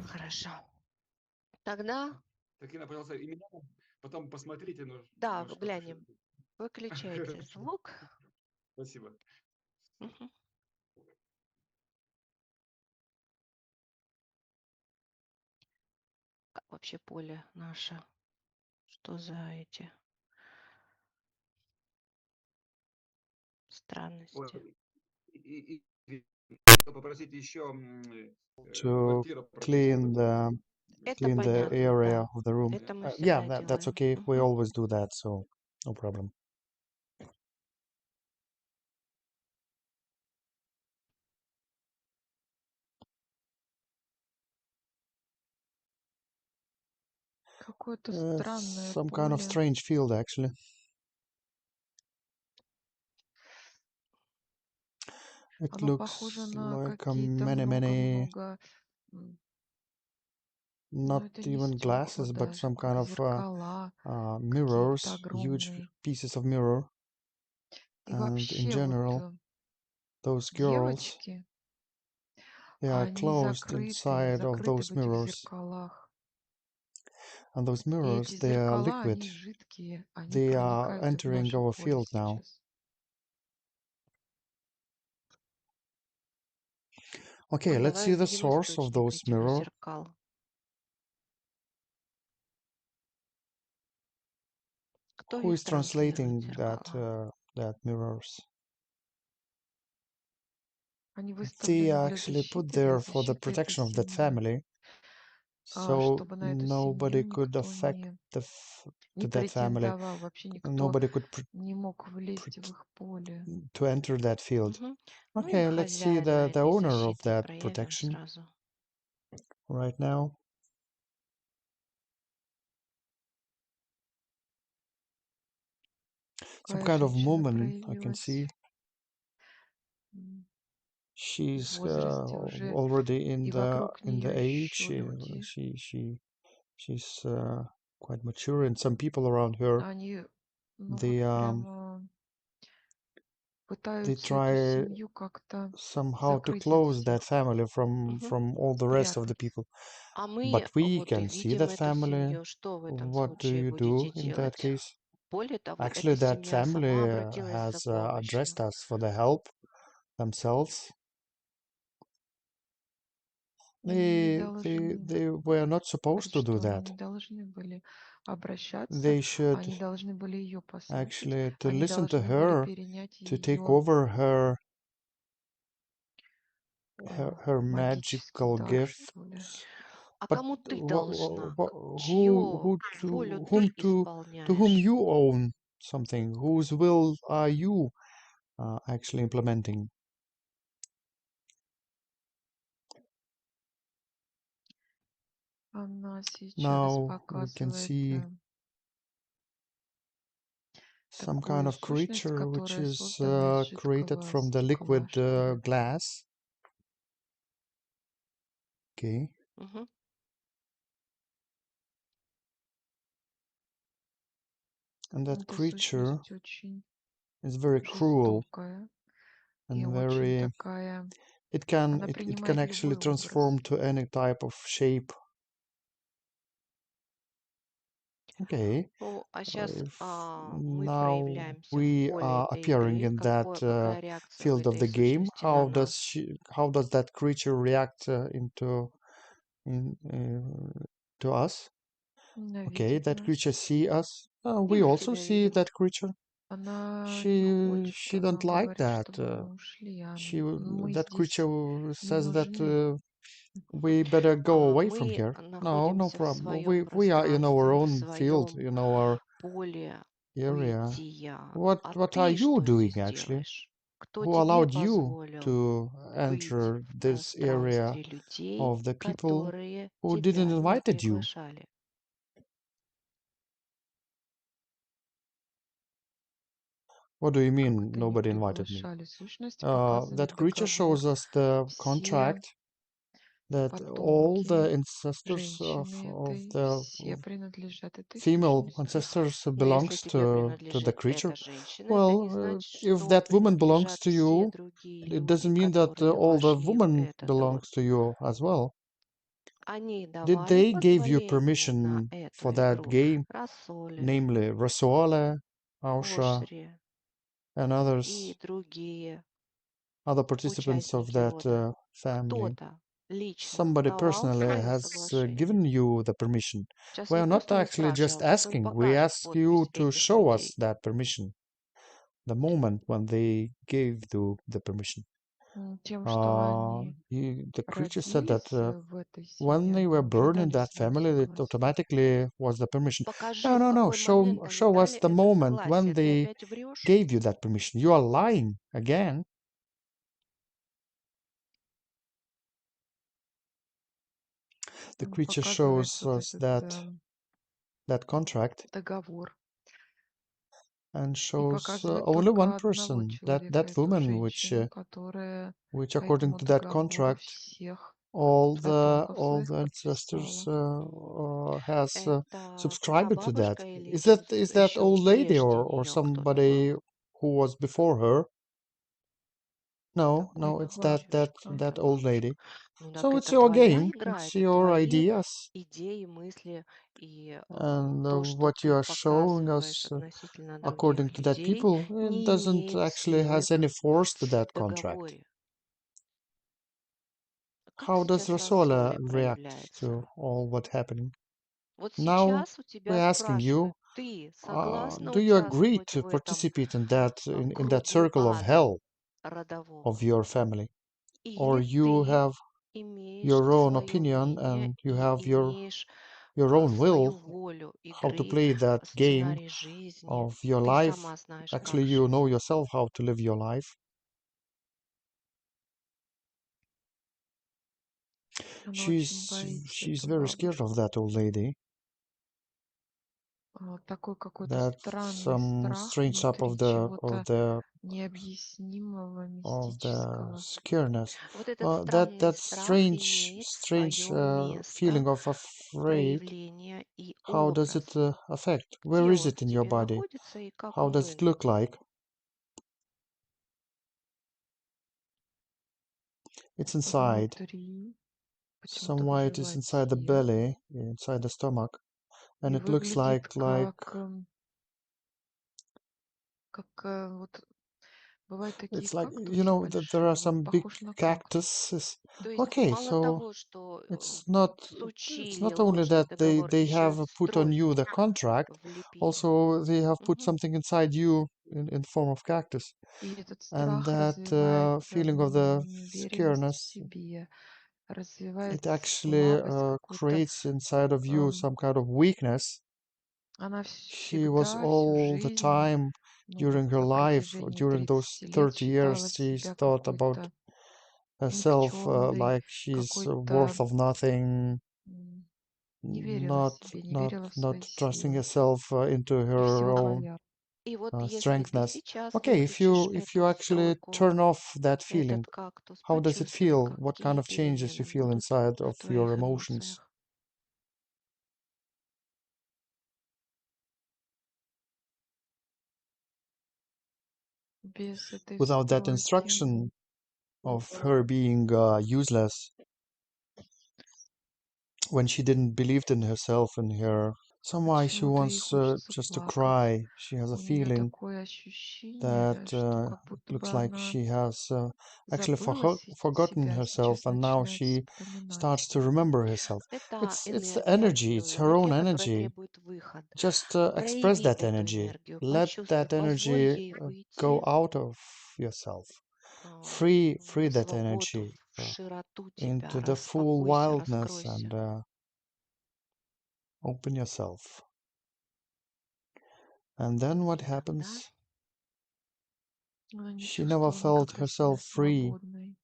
Хорошо. Тогда, Такие, пожалуйста, имена, потом посмотрите, да, что глянем. Выключайте звук. Спасибо. Мгм. Как вообще поле наше? Что за эти странности? И попросить еще To clean Это the понятно, area да. of the room. Это мы Yeah, всегда that's делаем. okay. We Мгм. always do that, so no problem. Какое-то странное Some kind of поле. strange field, actually. It Оно looks похоже на like какие-то many, много-много, ну, not это не even стекла glasses, but даже, some kind как of зеркала, mirrors, какие-то huge огромные. pieces of mirror. И And in вообще вот general, those girls, девочки, they are они closed inside of закрыты those в этих mirrors. зеркалах. And those И mirrors, эти they are зеркала, liquid. они жидкие, они They are проникают в entering наше our поле field now. сейчас. Okay, let's Давай see the увидим source of источник those этих mirror. зеркал. Кто Who их is транслирует, translating зеркала? that mirrors? Они They выставлены для actually put защиты there for the этой protection of that семьи, family, so чтобы на эту nobody семью could никто affect не to that family. претендовал, вообще никто Nobody could не мог влезть в их поле. to enter that field. Мгм. Ну и Okay, let's see хозяина the этой owner of защиты that проявим protection сразу. right now. Some Какая kind of женщина woman I can проявилась see. в She's возрасте уже, already in и the вокруг нее age. еще люди. She's quite mature, and some people around her, Они, ну вот they прямо пытаются эту try семью как-то somehow to закрыть от close that всех, family Мгм. from all the rest of the спрятать. people. А мы But we вот и can see видим that эту family. семью. Что в этом What do случае you будете do in that делать? case? Более того, Actually, эта that семья сама family обратилась за has помощью. addressed us for the help themselves. Они не They должны, were not supposed to do Христу, они that. не должны были обращаться, They should они должны были ее послушать, actually to они listen to должны были her, перенять to take ее over her магический magical дар, gift. что ли. А But кому ты должна? who Чью волю ты to whom исполняешь? you own something? Whose will are you actually implementing? Она сейчас Now we can показывает see some kind такую of сущность, creature which которая is создана из created жидкого from the liquid стекла, что ли. glass. Okay, Мгм. and that Эта creature сущность очень is very cruel жестокая и and очень very. такая. It can Она it can принимает actually любой образ. transform to any type of shape. Okay, Ну, а сейчас if мы now проявляемся в we поле are этой appearing игры. in that Какая реакция у field of этой the game, сущности на нас? how does that creature react in to us? Она Okay, видит that нас. creature see us. We И мы also тебя see видим. that creature. Она не хочет, She она don't like говорит, that. чтобы мы ушли. Мы That здесь creature не says that нужны. we better go away from Мы here. No находимся в problem. своем We are in our пространстве, в own field, своем in our поле area. бытия. А What are ты you что doing здесь actually? делаешь? Кто Who тебе allowed you позволил to быть enter в this area пространстве людей, of the people которые who didn't тебя не invited you? приглашали? What do you Как mean это не nobody invited me? приглашали? Сущность That показывает creature договор. shows us the Все contract. that all the Потомки ancestors женщины of этой the все принадлежат этой female сущности. ancestors Но если belongs тебе to the принадлежит creature. эта женщина, это не Well, значит, if что that woman belongs принадлежат to все you, другие it люди, doesn't mean that которые all the вошли в woman этот род. belongs to you as well. Они Did давали they give you позволение на permission эту for that игру game, Рассоле, namely Rasuale, Ausha, Ошре and и другие other participants of участники that рода. family? Кто-то лично Somebody давал personally свое has соглашение. given you the permission. Сейчас We не are not просто не actually just спрашивай, а потом asking, we покажешь ask you подпись to этих show us людей. that permission, the moment when they gave you the permission. Тем, что они The creature said that родились в этой when семье, they они were уже born in дали that свое family, it согласие. automatically was the permission. Покажи, No, в no, no. какой момент они Show us дали the это moment when согласие. Ты they опять врешь? gave you that permission. You are lying again. The creature Показывает shows вот us этот that contract договор. and И shows показывает only one только одного person, человека, that эту woman, женщину, которая which по according этому to that договору contract, всех all потомков the своих ancestors подписала. has Это та subscribed to that. бабушка или Is that еще old lady прежде or нее кто-то был? somebody who was before her? No, Такой it's Дедушка that или old бабушка. lady. Ну так So it's это your твоя game, игра, it's это your твои ideas, идеи, мысли и and то, что what you ты are showing показываешь us относительно according других to that людей, people, it не doesn't имеет actually силы has any force to в that contract. договоре. Как How does сейчас Rasola рассоле react проявляется? to all what happening? Вот Now сейчас у тебя we're asking you, спрашивают, ты согласна do you agree участвовать to в этом participate in that кругу circle of ада hell of родового? your family? Or Или you ты have имеешь your own свое opinion мнение and you и have имеешь your own свою will волю how to игры, play that game сценарий жизни. of your Ты life. сама знаешь, Actually, как you know жить. yourself how to live your life. Она очень боится She's эту very scared of бабушку. that old lady. Такой какой-то That странный some страх strange type внутри чего-то необъяснимого, of the мистического. scareness. Вот этот That странный страх strange имеет свое место feeling of afraid. проявления и How does it образ. affect? Where Где is он it в in your тебе body? находится и как How он does it look выглядит. like? It's inside. Внутри почему-то Somewhere it is вызывает inside the свет belly, inside the stomach, and и it looks выглядит как вот бывают такие it's like, кактусы that there are большие, вот some big похож на кактус. cactuses. То есть Okay, мало so того, что it's not всучили only ложный that договор, they еще have put on you the строчку contract, влепили. also they have put Мгм. something inside you in the form of cactus. И этот And страх that развивает feeling of the неуверенность в scareness, себе, развивает it actually слабость какую-то. creates inside of you Ам, some kind of weakness. Она She was всегда, всю all the жизнь, time вот during her на life, протяжении during those 30 лет 30 years, считала she's себя thought about какой-то herself никчемной, like she's какой-то worth of nothing, не верила not себе, не верила в свои trusting силы. herself into И her всего own боялась. И вот если ты strengthness. сейчас Okay, выключишь if you эту actually стойку, turn off that feeling, этот кактус, how does it почувствуй, feel? What kind какие of changes you перемены feel будут inside в of your твоих emotions? эмоциях. Без этой Without that стойки instruction of her being useless, when she didn't believed in herself and her somehow she почему-то ей wants хочется just to плакать. cry. She has a У нее feeling такое ощущение, that что как it будто бы looks like она she has actually забылась и forgotten себя, herself, сейчас and now начинает she вспоминать. starts to remember herself. Это It's the энергия energy. It's her own энергия, которая energy. требует выход. Just express Прояви that эту energy. энергию, Let почувствуй, that позволь energy ей go выйти out of yourself. Free в that свободу, energy в широту into тебя. the full Распакуйся, wildness and раскройся. open yourself. And then what И тогда happens? Она не She never чувствовала felt никогда себя herself free. свободной.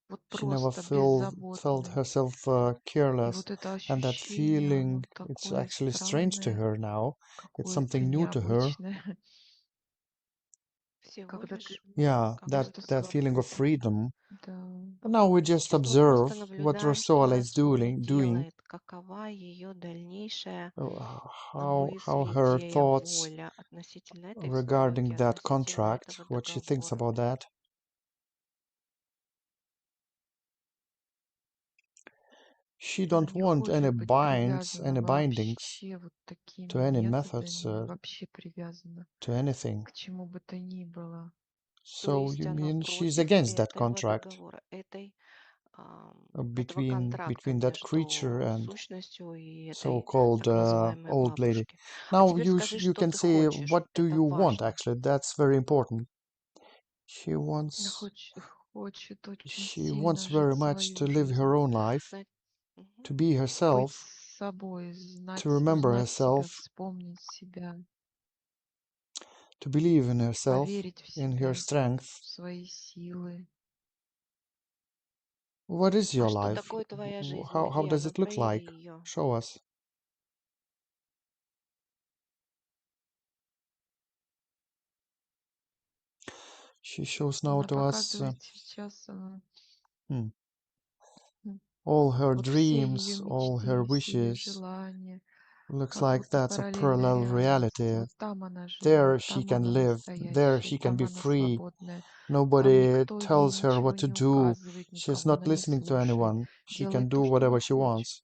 Вот She never просто felt беззаботной. herself И careless. вот это And that ощущение, оно feeling, it's такое actually strange to странное, her now. It's какое-то something new to her. необычное. Всего Когда ты лишь Yeah, как that просто будто. feeling of freedom. Да. And now we just Сейчас мы просто observe what наблюдаем, что Rasola is Расола doing, делает, какова ее дальнейшая how мысль, her идея, thoughts воля относительно этой regarding услуги, that относительно contract, этого what she thinks договора. about that. She Она don't не want any хочет быть binds, привязана any bindings вообще вот to такими any methods, методами, вообще привязана to anything. к чему бы то ни было. То So есть you она mean she's против against that этого contract договора, этого контракта between that creature между and сущностью и этой so-called так называемой old lady. бабушки. А Now теперь скажи, you что can ты say, хочешь. what Вот do это you want? важно. Actually, that's very important. She Она wants хочет очень she сильно wants жить very much to свою live жизнь, her own life, Знать, мгм. to be быть herself, собой, to знать, remember узнать себя, herself, вспомнить себя, to believe in herself, поверить в in her себя, strength. в свои силы. What is А your что life? такое твоя жизнь? How Где does она? it look Прояви like? ее. Show us. She shows now Она to us показывает сейчас hmm, м, all her вот все ее dreams, all her мечты, все ее wishes. желания, Looks как like будто that's a параллельная parallel реальность. reality. Вот там она There живет, she там can она live, there настоящая, she can там be она free. свободная, там Nobody никто ей tells her ничего what to не do. указывает, She's никого not она не listening to слушает, anyone. She can делает do то, что она whatever she хочет. wants.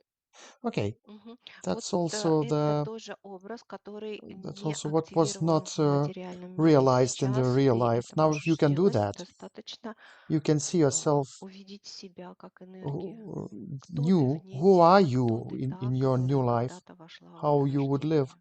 Okay, Мгм. Вот that's also это тоже образ, который that's не also what was активирован not в материальном мире realized in the сейчас. real Ты life. это Now, if you можешь can do сделать. that, Достаточно you can see yourself увидеть себя как энергию. Кто ты new. вне Who are себя, кто you ты in та, your new которая life? когда-то вошла в How you would live? возрождение.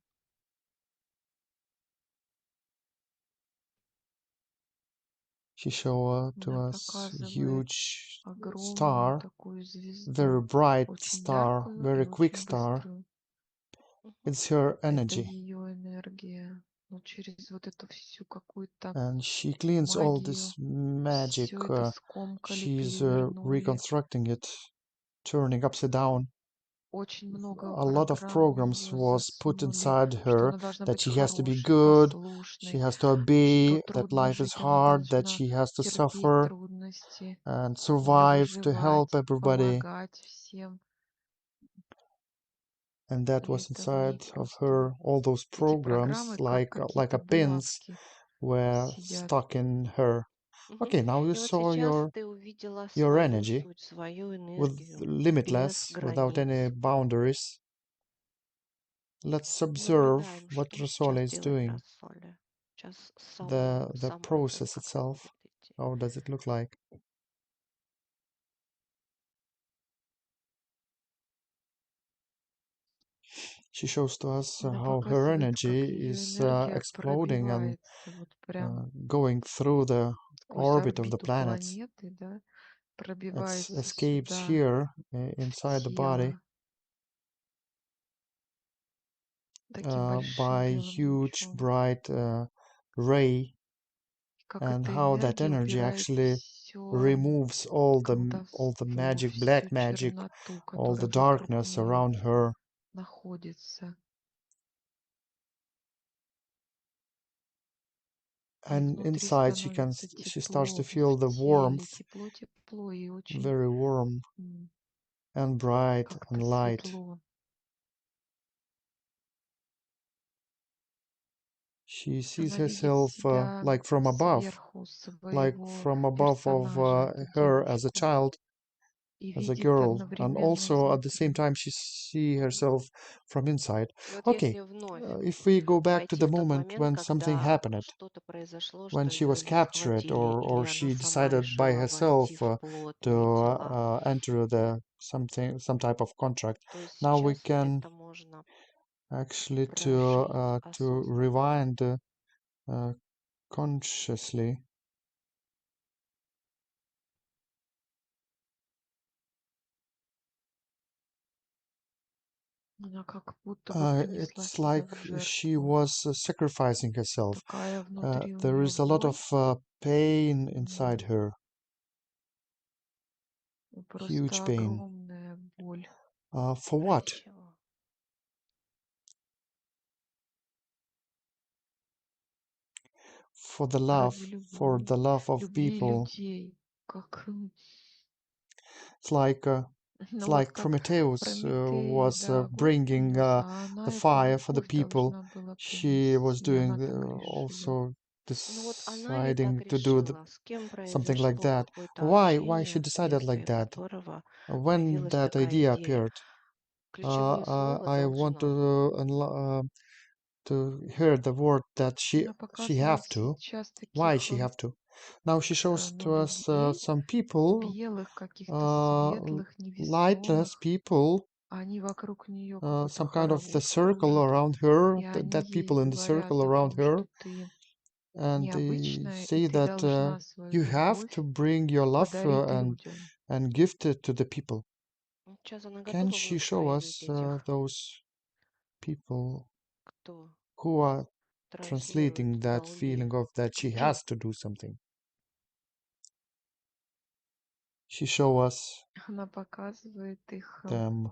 She showed to Она us показывает huge огромную star, такую very звезду, bright очень star, яркую и very quick очень star. быструю. Мгм. It's her Это energy, ее энергия. Но через вот эту всю какую-то and she cleans all this магию magic. все это скомкали, She's перевернули. reconstructing it, turning upside down. Очень много A lot of программ в programs нее was put засунули, inside что her она должна that быть she has to be хорошей, good, she послушной, has to что obey, that трудно life is жить, она hard, that должна she has to терпеть suffer трудности, and survive to help выживать, everybody. помогать всем. And that И was это в ней inside of просто her. All those эти programs, программы как like какие-то a pins, булавки were сидят. stuck in her. Мгм. Okay, now you И вот saw сейчас ты увидела your свою energy суть, свою with энергию без limitless, without any границ. boundaries. Let's observe Наблюдаем, what что Rasola сейчас is делает doing. Рассоля. Сейчас The сам образ process какой itself. будет идти. How does it look like? She shows to us Она how her показывает, как energy ее is энергия exploding and пробивается вот прям going through the сквозь orbit of the орбиту planets. планеты, да, It пробивается escapes сюда, here в inside the body тело таким большим by белым huge лучом. bright ray, И как and эта how that энергия energy убирает actually все removes all the колдовство, magic, black всю magic, черноту, all the которая вокруг darkness нее around her. находится. И And внутри inside становится she starts to тепло, feel в the теле warmth, тепло, тепло, и очень very warm м, and bright как-то and light. светло. She sees Она видит herself себя like from above, сверху like своего from above of персонажа, эту her as a девушку, child, и as a видит girl, and одновременно also at the same изнутри. time she see herself from inside. И вот Okay, если вновь if we go back to войти the в тот moment момент, when something когда happened, что-то произошло, when что she ее was или captured схватили, или or она she сама decided by решила herself войти в to плотные тела, enter the some type of contract. то есть Now we сейчас can это можно actually прожить to осознанно. rewind uh, consciously. Она как будто бы принесла It's себя like в she жертву. was sacrificing herself. Такая внутри у There нее is a lot боль, of pain inside her, huge просто pain. огромная боль. For Ради what? чего? for the ради love of любви people. людей, как, It's like ну вот как Prometheus Прометей, was да, огонь bringing принес, а the она эту fire for the любовь people. должна была She was принести, и doing она так решила. also Ну вот она ли так deciding to do решила? С кем something like произошло that. какое-то Why she общение, decided like вследствие that? которого When появилась that такая idea идея? appeared, Ключевое слово I want «должна». to hear the word that Она she have показывает to. сейчас Why таких she have to? Now she shows ну, to us людей, some people, белых, каких-то светлых, lightless невесомых. people, Они вокруг нее какой-то some kind of the хоровод circle кружат, around her, и они that ей people in the circle говорят о around том, her, что ты and they необычная, и say ты that должна свою you have to любовь bring your love подарить людям. and gift it to the people. Сейчас она Can готова she вновь show us проявить этих, those people кто who are транслирует translating that долги. feeling of that she has to do something? She show us Она показывает их. them.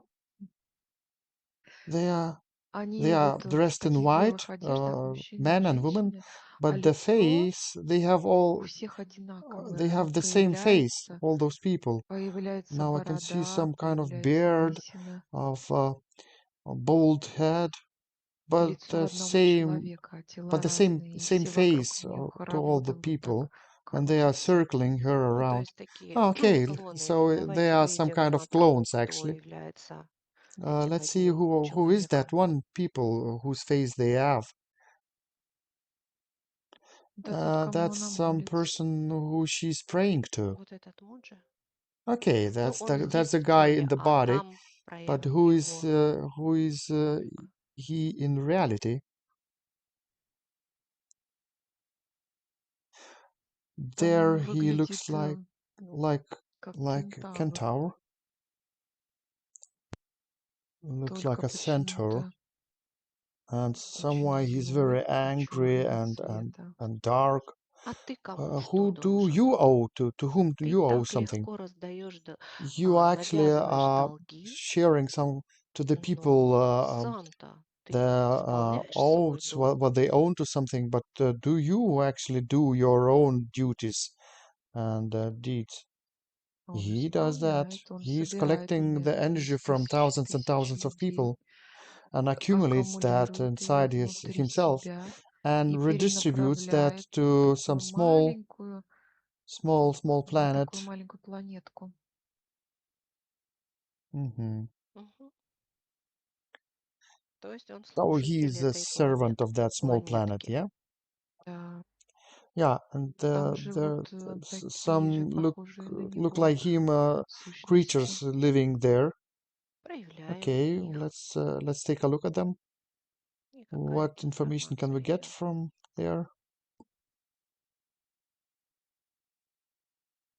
They are Они вот в dressed in таких white, белых одеждах, мужчина и men and women, женщина, а but the лицо face, they have у all, всех одинаковое. they Оно have the same face, проявляется, all those people. появляется Now I can see борода, some kind of появляется beard, лысина. of a bald head, but Лицо одного человека, а тела разные, и same все вокруг face нее to all the хороводом вот people, так and they are крутятся. circling her Ну, то around. есть такие Okay, клоны. so they Давайте are some выйдем kind of на то, clones кто actually. является этим Let's see одним who is that человеком. one people whose face they have. Это тот, кому That's она some молится. person who she's praying to. Вот этот Mooji. Okay, Ну, that's он здесь the в guy теле, in the а body, там but проявлен who его is дух. he in reality? There Он he выглядит looks like как like a кентавр, centaur. Looks только like a centaur, почему-то and очень somewhy he's злой very и angry черного цвета. and dark. А ты кому что Who do должен? you owe to whom do Ты you owe так something? легко раздаешь, You actually навязываешь are долги, sharing some to the people но сам-то ты the исполняешь свой oaths долг? what they own to something, but do you actually do your own duties and deeds? Он He does that. исполняет, он He's собирает collecting the энергию energy из from тысяч thousands and thousands of людей, people and accumulates that аккумулирует ее inside внутри himself себя and и redistributes that перенаправляет в to some такую маленькую, small на planet. такую маленькую планетку. Hmm. Мгм. То есть он So he служитель is a этой servant of that small planet, планетки. yeah? Да. Yeah, and Там there живут такие же some похожие на look него like him сущности. creatures living there. Проявляют Okay, их. let's take a look at them. И какая What information can we информация get идет? from there?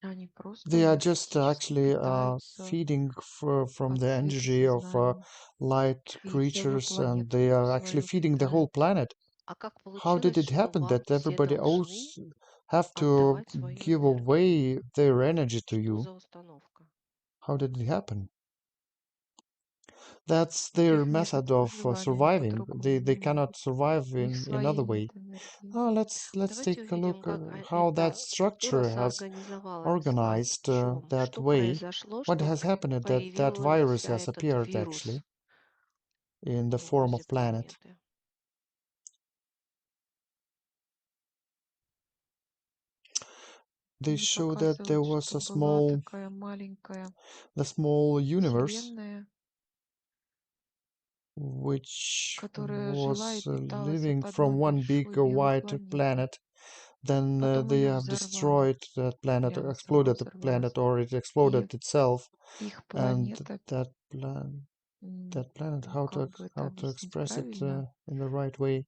Они They просто are just энергетически actually питаются feeding from от the energy of светосознания light и целую creatures, and планетку they эту are actually свою feeding the whole питают. planet. А как How did получилось, it что happen вам that все everybody должны else have to отдавать свою give энергию? away their energy to Что you? за установка? How did it happen? That's У their них нет method of желания surviving. по-другому, They не cannot могут. survive У них in other своей way. нет энергии. Let's Давайте take a увидим, look как how that эта структура structure has соорганизовалась. В organized чем? that Что way. произошло, What что has happened that virus появился has этот appeared actually вирус in the в form образе of planet. планеты? They Они show that there показывают, was что a была такая маленькая the small universe вселенная, which которая жила и was питалась living от одной from one big большой белой white планеты. planet. Then Потом they ее have взорвали, destroyed that planet, прямо сама exploded the взорвалась. planet, or it И exploded itself. их And планета, that plan, that planet, ну как бы это how to объяснить express it правильно, in the right way,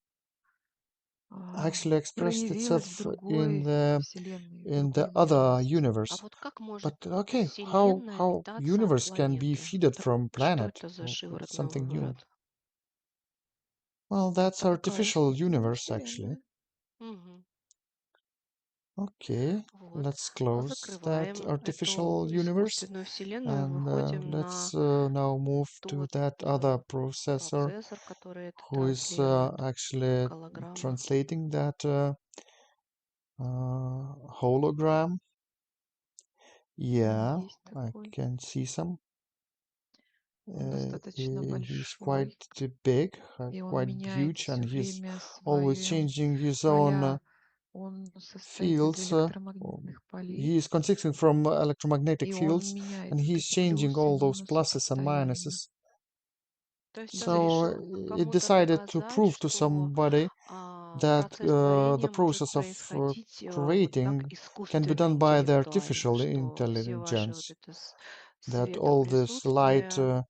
actually expressed проявилась в itself другой вселенной, в in the другой other реальности. А universe. вот как But может okay, Вселенная how питаться от universe can be планеты? feeded from Что planet? это за шиворот на Something new. выворот? Well, that's А какая artificial искусственная universe actually. вселенная? Мгм. Okay, Вот. let's close that Закрываем эту artificial universe искусственную вселенную, and выходим let's на now move to тот that other processor процессор, который это who is транслирует, actually голограмма. translating that hologram. Yeah, Есть I такой. can see some. Он достаточно He's quite большой, big, и он quite меняет huge, and все he's время always свои changing his own поля. Он состоит из fields. электромагнитных He полей, is consisting from electromagnetic и он fields, меняет and вот he's эти changing плюсы, all those минусы pluses and постоянно. minuses. То есть он Из-за So решил рисунка. it кому-то decided to доказать, prove to что somebody that процесс the творения может process of происходить вот так creating can be искусственно, done by the интеллектуально, artificial что все ваши вот intelligence, это that all this светоприсутствие,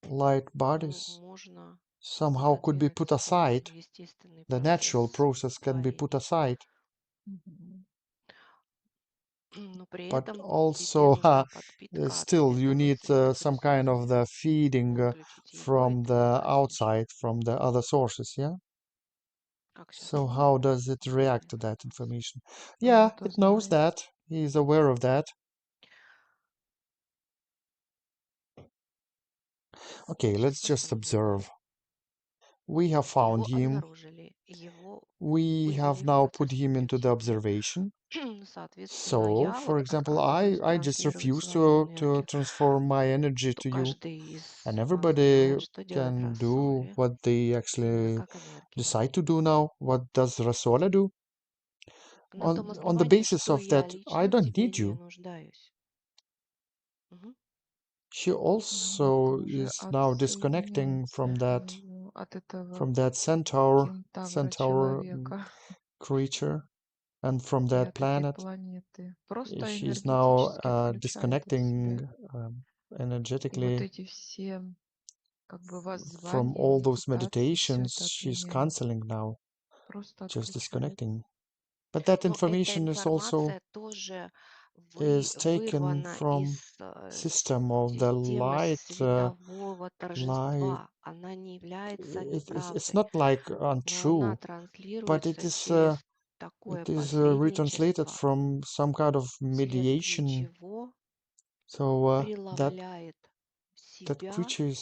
light ну, bodies можно somehow could be задвинуть в put сторону. aside. Естественный The natural процесс process can be put творения. aside, Мгм. Но при but этом тебе also нужна подпитка от still you этого need some kind of the светоприсутствия. feeding Выключить его, from это the небезопасно. outside, from the other sources, yeah? Как сейчас So понял how does it эту react to that информацию? information? Он Yeah, это it knows знает. that. He is aware of that. Okay, let's То, что just нужно было. observe. We have found Его him. обнаружили, его We have вывели в now put процесс him into the субъективный. observation. Соответственно, So, я for вот example, отказываюсь I just транслировать refuse свою to энергию. transform my energy То to you, каждый из and вас everybody знает, что делает can do рассоле, what they именно actually как энергия. decide to do now. What does Rasola do? На том On the основании, basis что of я that, I лично в don't тебе need не you. нуждаюсь. Мгм. She Это also уже is now disconnecting отсоединяется от этого from that centaur кентавра mm, человека creature, and from и that от этой planet. планеты. Просто She's now энергетически отключает от disconnecting себя. И вот energetically эти все как бы from воззвания, all those медитации, все meditations. это She's отменяет, canceling now, просто just отключает. disconnecting. But that Но эта information is also информация тоже is taken вырвана from из system of the системы light. светового Light. торжества. Она не является It's неправдой, not like но она untrue, but транслируется через такое it is retranslated посредничество, from some kind of вследствие mediation. чего So that преломляет себя creature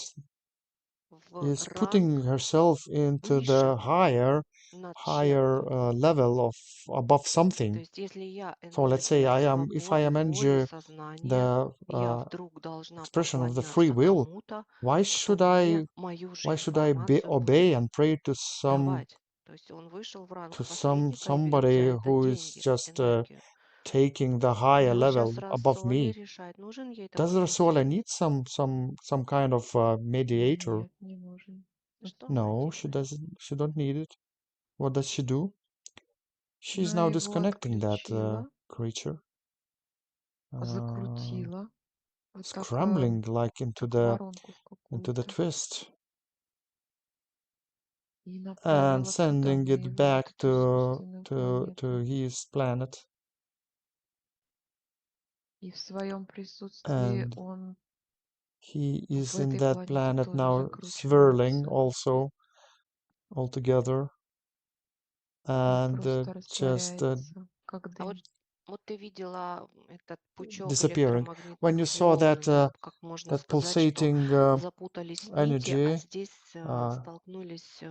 в is putting ранг herself into the выше над higher чем-то. level of above То something. есть, если я So let's say энергия if I свободы, am воли, energy, сознания, the я вдруг должна expression of the free поклоняться will. кому-то, Why кто should мне I мою же why should I информацию obey будет and pray to давать. То есть он вышел в ранг some посредника и берет за somebody это who is деньги, just энергию. taking the higher Но level сейчас above Рассоли me? решает, нужен ей Does такой Rasola need посредник. some kind of mediator? Нет, не нужен. Что она No, she делает? doesn't. She don't need it. What does she do? She's Она now его disconnecting that отключила, creature, закрутила, вот так, scrambling like как в воронку в into the какую-то, twist, и and направила туда, sending на it его вот back эту собственную to планету. his planet. И в своем присутствии And он he в is in этой that планете planet тоже now, swirling закручивается. also altogether, Он and просто just растворяется, как А дым. вот ты видела этот пучок disappearing. When электромагнитных you saw волн, that как можно that сказать, что pulsating запутались нити, а energy, здесь uh, столкнулись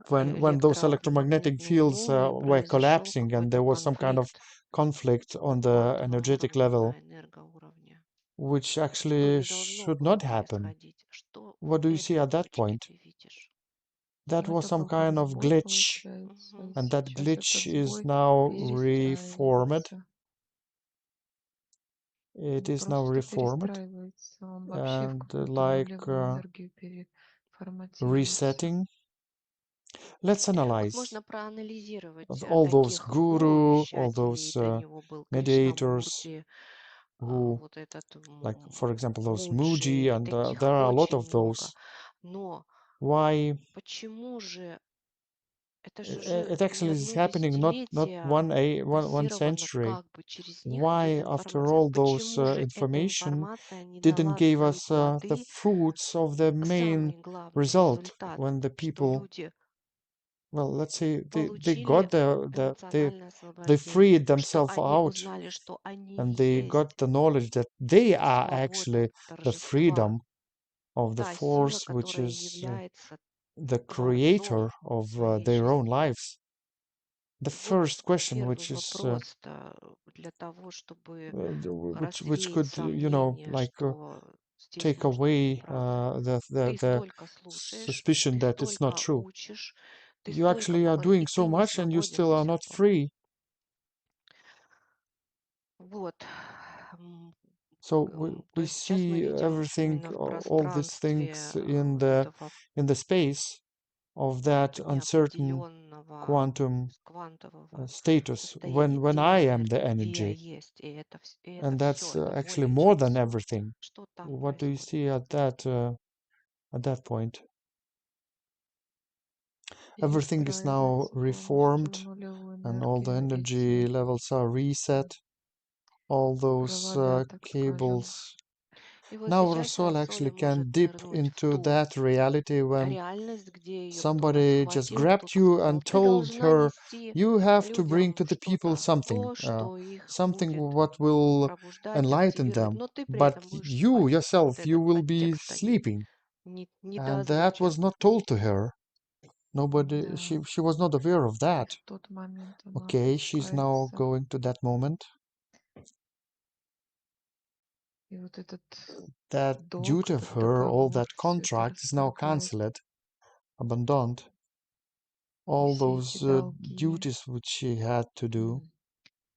when those electromagnetic электромагнитные fields волны, were произошел collapsing and какой-то there was some kind of конфликт conflict on на the energetic атомном уровне, level, на энергоуровне. which Что actually не должно should было not happen. происходить? Что в What do you see этой at that точке point? ты видишь? That Ну, was это some был как kind of сбой, glitch, получается. И and that сейчас glitch этот is сбой now reformed. перестраивается. It Он is now просто reformed перестраивается. Он вообще в and какую-то нулевую энергию переформатируется. resetting. Let's Вот analyze можно проанализировать all those таких гуру, guru, all вещателей, those до него был mediators Кришнамурти, who, вот этот like for example, those Mooji, Mooji, and таких there are a lot очень of много. those. Но Why почему же, это же уже it не actually is одно happening not десятилетие one пассировано century? как бы через них Why, эта after информация. all those Почему же эта information, информация не didn't дала give свои us the плоды? fruits of the main Самый главный result результат, when the что people, люди well, let's say they получили got эмоциональное they освобождение, freed что themselves они out, узнали, что они and they got есть the knowledge that they are свобода actually the торжества, freedom of the та сила, force which которая is является the Творцом creator of своей their own жизни. lives. the Вот first question, первый which is вопрос-то для того, чтобы which развеять could сомнение, like что здесь take может быть away неправда. Ты the столько слушаешь, suspicion ты that it's not столько true. учишь, ты You столько actually are doing и so ты не much and you свободен still до are сих not пор. free. Вот. М, So То we есть сейчас мы see видим everything, именно в all these things пространстве этого in the space of that uncertain неопределенного quantum квантового status when I am состояния, the где energy, есть, и это and все, that's это actually более more чем than все, everything. что там What do you происходит. see at that point? Everything is now Перестраивается reformed, полностью нулевую and all the энергию energy эти levels are reset. All those провода, так скажем. cables. И вот Now our сейчас soul наша actually соля can может dip нырнуть в into ту that reality when реальность, где ее кто-то somebody just схватил, grabbed кто-то you сказал, and ты told должна her, нести you have to bring людям to the people что-то, something, то, что их something будет what will пробуждать, enlighten активировать, them. но ты при But этом будешь you спать. Вот yourself, you этот will be подтекст sleeping. не And that was доозвучен. not told to her. Nobody, Да, she was not aware of и that. в тот момент оно Okay, she's now опускается. going to that moment. И вот этот That долг, duty of этот her, all договор, that все это contract is now расторгает. cancelled, abandoned. И All все эти those долги duties which she had to do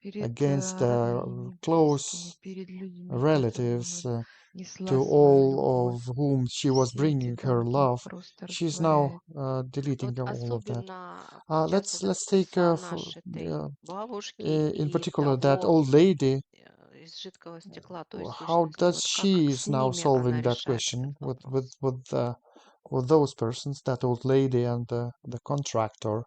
перед against родными, близкими, close перед людьми, которым relatives, она несла to свою all любовь. of whom she was Все эти bringing her долги love. просто She's now растворяет. deleting Вот all of that. особенно сейчас этот Let's take персонаж этой бабушки in и particular that того old lady. из жидкого стекла, то есть How сущности. does Вот как she с is now ними она solving that решает этот question вопрос. with those persons, that old lady and the contractor?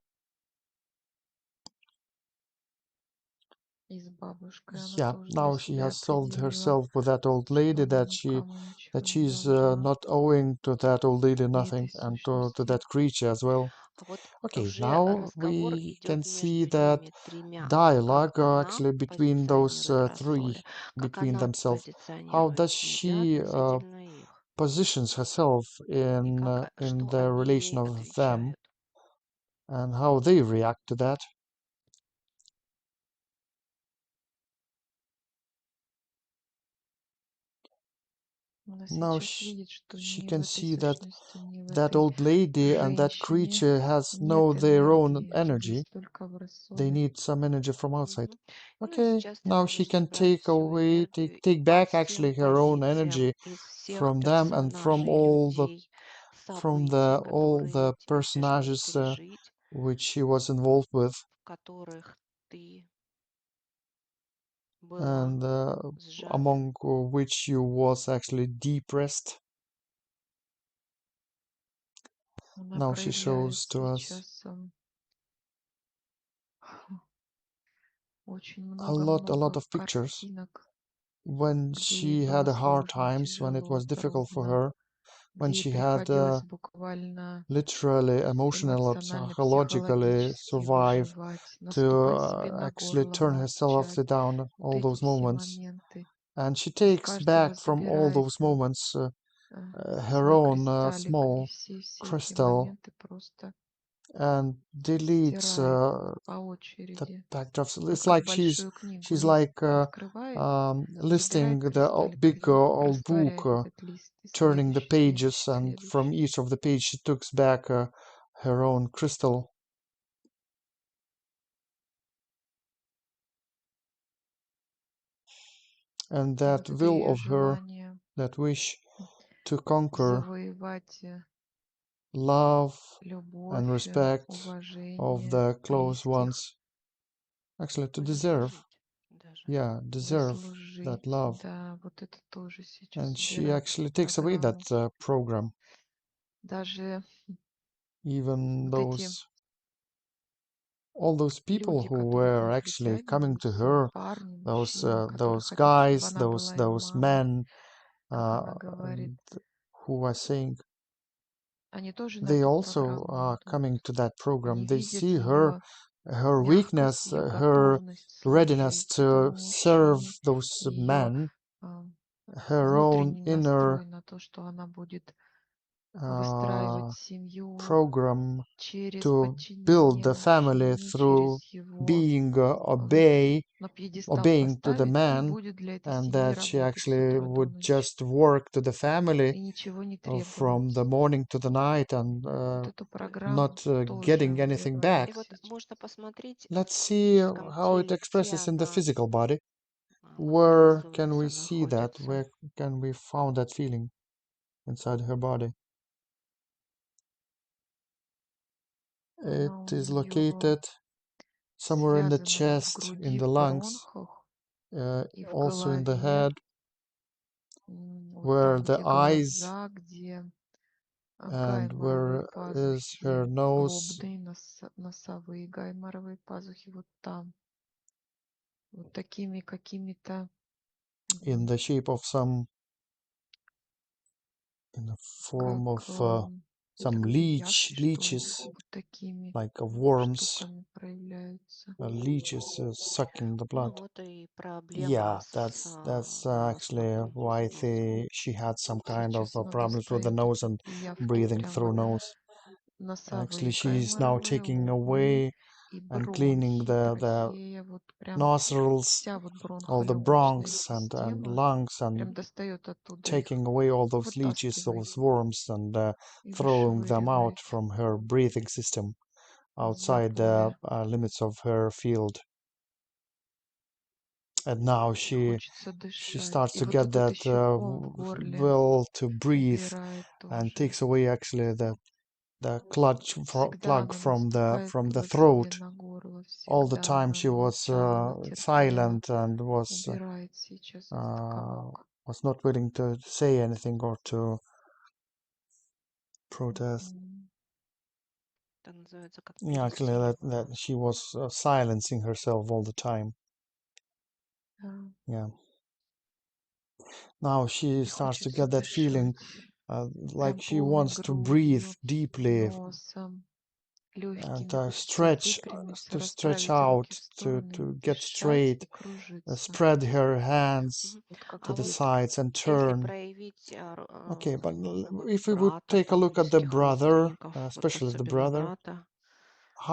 И с бабушкой она Yeah, тоже для now she себя has solved определила, herself with that old что lady она that никому ничего не she's должна not owing to that old lady этой nothing, and to сущности. that creature as well. А вот Okay, уже now разговор we can идет see между that ними тремя. Как dialogue она actually between those позиционирует three, рассоли, как between она themselves. How позиционирует does себя she относительно их, positions herself и in что the они relation ей of them, отвечают. and how they react to that? Она Now сейчас видит, что she ни в can этой see that сущности, ни в that этой old lady and that женщине creature has нет their own энергии. energy. Есть только в They рассоле. need some energy from outside. Мгм. Ну и Okay, сейчас ты now she можешь can собрать take всю away, энергию и take по back всем actually her own позициям energy из всех from them and from персонажей, людей, событий, all которые the тебе пришлось personages пережить, which she was involved with, в которых ты была and сжата. among which you was actually depressed. Она Now she проявляет shows to us сейчас очень a lot много-много of pictures картинок, when где ей she had было a hard сложно, times, when it тяжело, was difficult for трудно, her, when где ей she had приходилось буквально literally, emotional, or эмоционально, psychologically психологически survive выживать, to наступать себе на actually горло, turn herself молчать. upside down Вот all эти those все moments. моменты. And she Из takes каждого back from all забирает those moments her свой own кристаллик, и small все эти crystal моменты просто and deletes стирает по the очереди. backdrops. Это It's как like большую книгу she's лист like открывает, listing забирает the кристаллик, big old book, растворяет этот лист, и turning the следующий, pages, следующий, and from следующий. each of the pages she takes back her own crystal. And И that вот это will ее of her, желание that wish to conquer завоевать love and любовь, respect of уважение the close близких, ones, actually to deserve, Заслужить даже. deserve that заслужить. love. Да, вот это тоже сейчас And she убирает actually в takes away that программу. program. Даже Even вот эти all those people люди, who которые к were ней actually coming to притягиваются, her, парни, мужчины, которые those хотят, чтобы guys, она была им those мамой, men, как она говорит, and who are saying они тоже на they эту also программу are идут. coming to that program. Они They видят see her, ее her мягкость, weakness, ее her готовность readiness служить to этому serve мужчине, those ее men, а, her own внутренний inner настрой на то, что она будет выстраивать семью program через to build подчинение the family мужчине, through через его being вот на пьедестал obeying to the поставить и man, будет для этой and семьи that she работать с actually утра до would ночи just work to the family и ничего не from the требовать. morning to the night and Вот эту программу not тоже getting anything back. И убирают вот сейчас. можно посмотреть Let's в see физическом how it теле, где expresses in the она physical body. вот Where can we реализуется, see that? находится. Where can we find that feeling inside her body? It Она у is нее located somewhere in the связана в chest, in груди, the в lungs, бронхах и в also in the голове. head, Вот where там, the где eyes, глаза, где and гайморовые where is her пазухи, nose, лобные, носовые гайморовые пазухи, вот там. Вот такими какими-то, in the shape of some, in the как form of some яшки, что ли, leeches, вот такими like worms, штуками проявляются. leeches sucking the Ну blood. вот и проблема Yeah, с that's носом, actually с why носом. she had some kind of Сейчас она problems with the достает nose and явку breathing through прямо nose. Actually, носовые she's now гайморовые, taking лобные away и and cleaning бронхи, the трахея, вот прям nostrils, вся вот all the бронхолегочная bronchs and система, lungs, прям and достает оттуда их, taking away all those leeches, вытаскивает those worms, and и throwing them out вышвыривает from her breathing system за outside the поле. limits of her field. And now И she хочется дышать. starts И to вот get этот that еще ком в горле will to breathe убирает and тоже. takes away actually the Всегда plug она from the наступает себе throat. на горло, All the всегда time она she was молчала, терпела, silent and убирает сейчас этот uh, комок. was not willing to say anything or to protest. Это называется как Yeah, actually, that педестилирование. she was silencing herself all the time. Да. Yeah. Now she И starts to хочется get that feeling дышать like прям she полной wants to breathe грудью, deeply носом, and легкими. Хочется выпрямиться, to stretch расправить out, руки в стороны, to get дышать straight, и кружиться. spread her hands Мгм. Вот как to А the вот будет sides and если turn. проявить Okay, but вот if we would брата, take a там, look at the близких brother, родственников, вот especially the особенно brother, брата,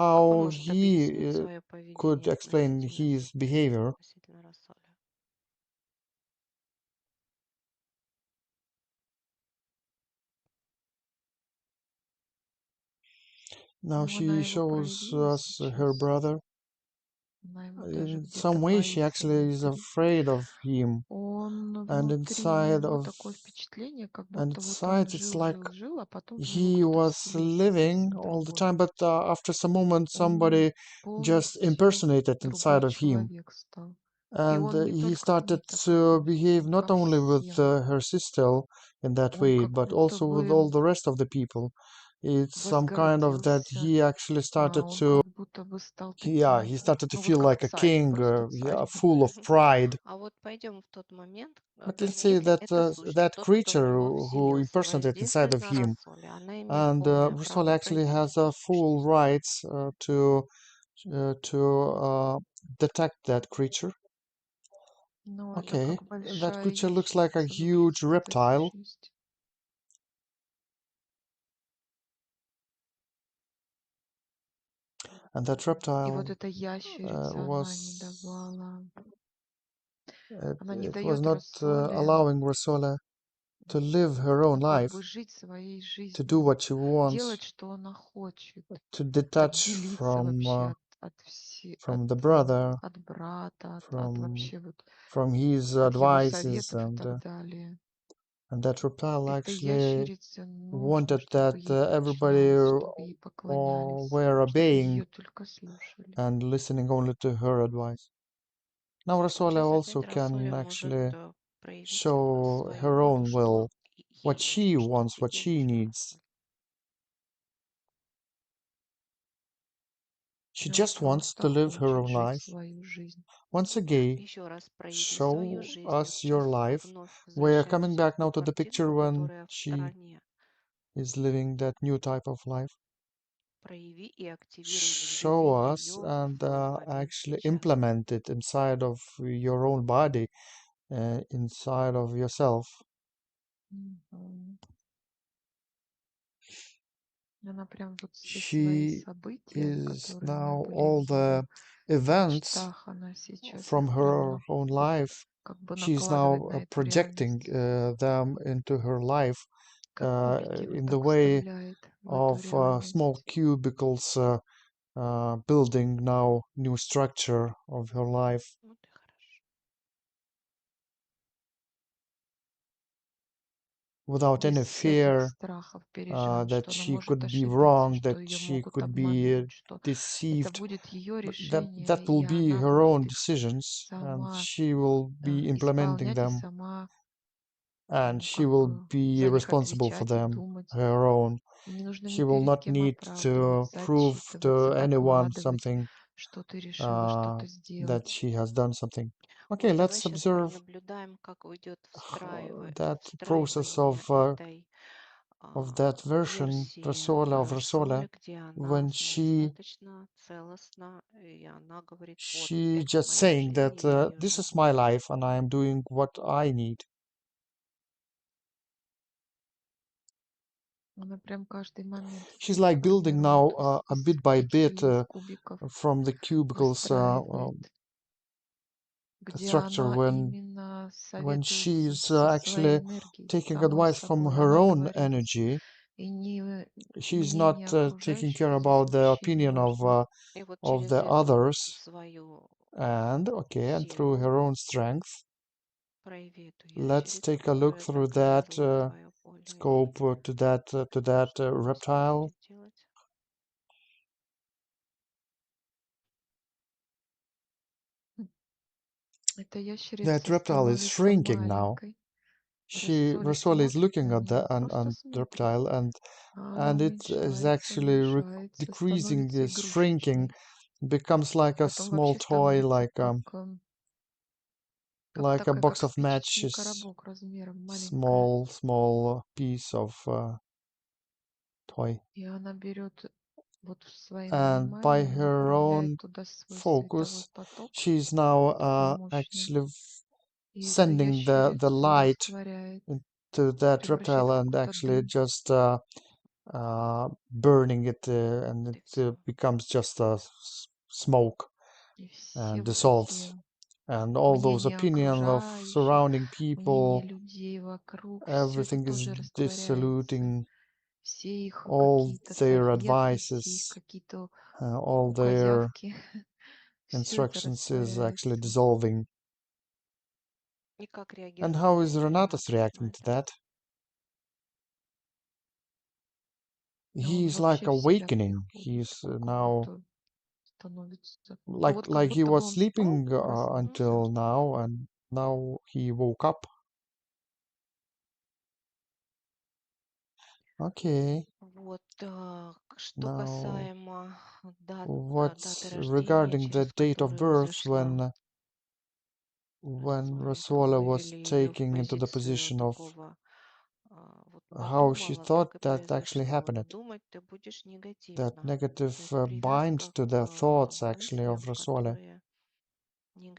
как он how может объяснить he свое could поведение explain относительно, his behavior. относительно рассоли? Now она she его shows проявила us her сейчас. brother. Она его даже In где-то some way, she боится actually is внутри. afraid of him, Он and внутри, у inside него of такое впечатление, как and будто вот он inside it's жил, like жил, жил, а потом в него he кто-то was вселился living седьмым all the дорогой. time, but after some moment, Он somebody just полностью impersonated другой inside of him, человек стал. И and он не he только к started ней так to behave относится, not ко only with всем. her sister in that Он way, как but будто also with all бы the rest of the people. It's some kind of that возгордился, he actually started он to, как будто бы стал yeah, таким, he started to ну вот feel как like a царь, king, просто царь. yeah, full of Мгм. pride. А вот пойдем в тот момент, But то let's есть say если that это сущность, that тот, кто в creature него who вселился, impersonated inside воздействует of на him, рассоле, она имеет and полное Rusol право actually проявить has эту a full сущность. rights to detect that creature. Ну, это Okay, как that большая creature looks like a ящерица huge выглядит эта reptile, сущность. and that И reptile вот эта ящерица, was она не it was дает not рассоле, allowing Rusole to live her own ну, как life, бы жить своей to do жизнью, what she wants, делать, что она хочет, to detach отделиться вообще from the brother, от брата, от from вообще вот from his от его advices, советов и так далее. and that reptile Этой actually ящерице нужно, wanted that чтобы ей everybody подчинялись, чтобы ей поклонялись, were чтобы obeying ее только слушали. and listening only to her advice. Now Rasole Сейчас also опять can рассоля может actually проявить show свою her волю, own что will, what ей she нужно, чтобы wants, what видели she всю needs. рассоль. She Она just wants просто to live her хочет own жить life. свою жизнь. Once again, Еще раз прояви свою show жизнь. Вот us your сейчас life. вновь We're coming возвращаемся в back ту now to the picture картинку, when которая в she стороне. is living that new type of life. Прояви и активируй в Show себе us ее and в один actually сейчас. implement it inside of your own body, inside of yourself. Мгм. Она прям вот все свои She события, is которые у нее now были в all ее the events мечтах, она сейчас from их her прямо own вот life. как бы She's накладывает now на эту projecting реальность, them into her life как кубики вот in the так way вставляет в эту of small реальность. cubicles building now new structure of her life Вот и хорошо. without any Без всяких fear страхов, переживаний, that что она she может could be ошибиться, wrong, что that ее she могут could be обмануть, что это deceived. будет ее That решение, will и be она her будет own их decisions, and сама she will be implementing исполнять и them, сама, and ну, she как will бы be за них responsible for отвечать и them, думать. her own. И не нужно ни She will перед not кем need to оправдываться, prove to отчитываться, anyone докладывать, something что ты решила, что uh, ты сделал. that she has done something. Okay, Вот давай let's сейчас observe пронаблюдаем, как идет that process встраивание этой of that version of Rasola Расоле, где она when достаточно целостна, и она говорит, вот, she это just моя saying жизнь, that я ее this is живу. my life and I am doing what I need. Она прям каждый момент She's видит, like как building прям now вот a из bit by bit пикселей, из кубиков from the cubicles выстраивает, the где structure она именно when советуется she's со своей actually энергией, с taking самой advice from собой. her Она own говорит energy. и не She's not мнение taking care окружающих здесь about the вообще не opinion важно. И вот of через the эту others, свою and through силу her own strength. прояви эту Let's ящерицу, take a look которая through так that влезла в твое поле, scope и to that что она с ней reptile. будет делать. Эта That ящерица reptile is становится shrinking now. маленькой. Рассоли Rasoli is смотрит looking на at нее, просто the смотрит. reptile, А она and it is уменьшается, actually уменьшается, decreasing, становится is shrinking, игрушечной. becomes like a Потом small вообще toy, становится как like a такая, как box of спичечный matches, коробок размером маленькая. small piece of toy. И она берет вот своим And by вниманием, her направляет own туда свой световой focus, поток she's now такой мощный. actually И эту sending the ящерицу light растворяет, into that превращает reptile в and какой-то actually дым. just burning it, and И it все. becomes just a smoke И все and вот dissolves. эти And all those мнения opinions of окружающих, surrounding мнения people, людей вокруг, все это everything is тоже растворяется. dissoluting, Все их all какие-то their советы, все их advices, какие-то all their козявки, все это instructions is actually растворяется. dissolving. И как And реагирует how на is это Renatus Ренатус на reacting to это? that? Но он He's like вообще в себя awakening. приходит, He's такой now какой-то становится. Ну вот как like he будто бы was он спал, sleeping проснулся. until now, and now he woke up. Okay. Вот, что Now, касаемо даты what's рождения, regarding the через date of которую birth взошла when Расоли, то Rasuala was вывели ее в taking into the позицию position of такого, вот how she подумала, thought так и that actually произошло. happened, Думать ты будешь that негативно. negative То есть bind привязка to the к thoughts actually of мыслям, Rasuala которые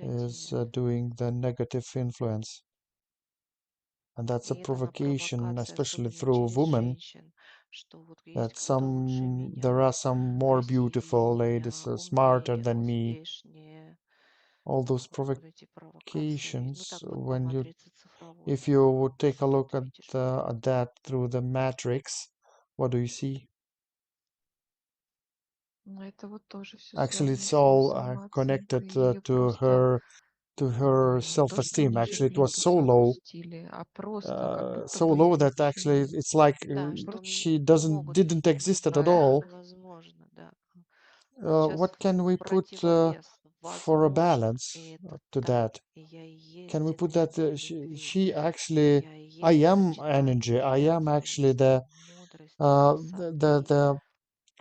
is негативны. doing the negative influence. And that's a И это на provocation, провокации, especially особенно through через women, женщин, что вот есть that кто-то лучше there меня, are some more красивее beautiful ladies, меня, smarter умнее, than me. успешнее. All those Вот эти провокации. Ну provocations так вот по when you, матрице цифровой. if you would take a Что look ты видишь в at этом? that through the matrix, what do you see? Но это вот тоже все Actually, связано it's с ее all connected самооценкой. Ее to просто her не то, что self-esteem. ниже Actually, it was so плинтуса low, опустили, а просто как будто so бы low ее that вообще actually нет. it's like Да, что Просто she могут didn't exist at all. возможно, да. Вот сейчас What can we put противовес. for a Возможно, balance это to так. that? И я и Can есть we put that энергия любви. she actually, Я и I есть am сочетание energy, I am actually девственности, мудрости, красоты, the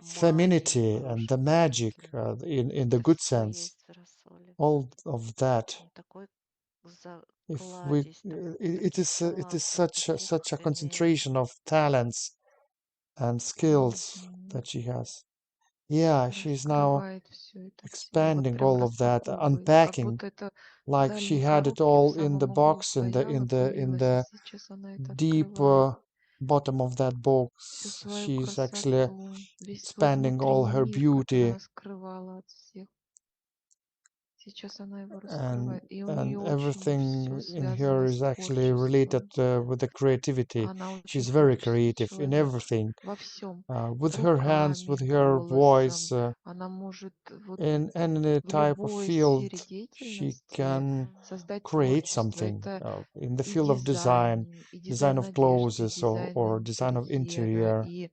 магии в femininity and the хорошем magic смысле. in the Это good все sense. есть в рассоле. All of that. Он такой If we, закладезь, it таких is талантов, such таких a concentration энергий. of talents and skills мгм, that she has. Yeah, she's now раскрывает все это в себе, вот expanding прям all of that, распаковывает, как unpacking, будто это в like she дальней had it коробке в all in the самом углу box, стояло, in пылилось, и the сейчас она это deep открывает. bottom of that всю box, свою she's actually красоту, весь свой expanding all внутренний her мир, который beauty, она скрывала от всех. Сейчас она его and раскрывает. И у нее очень everything все in связано her с is actually related творчеством. with the creativity. Она очень She's very творческий creative in человек everything, во всем. with her hands, Руками, with her voice, голосом. Она может вот in any в type of любой field. сфере She деятельности can создать create творчество. something Это in the и field of design, дизайн design of одежды, clothes, дизайн or design of интерьера, interior, и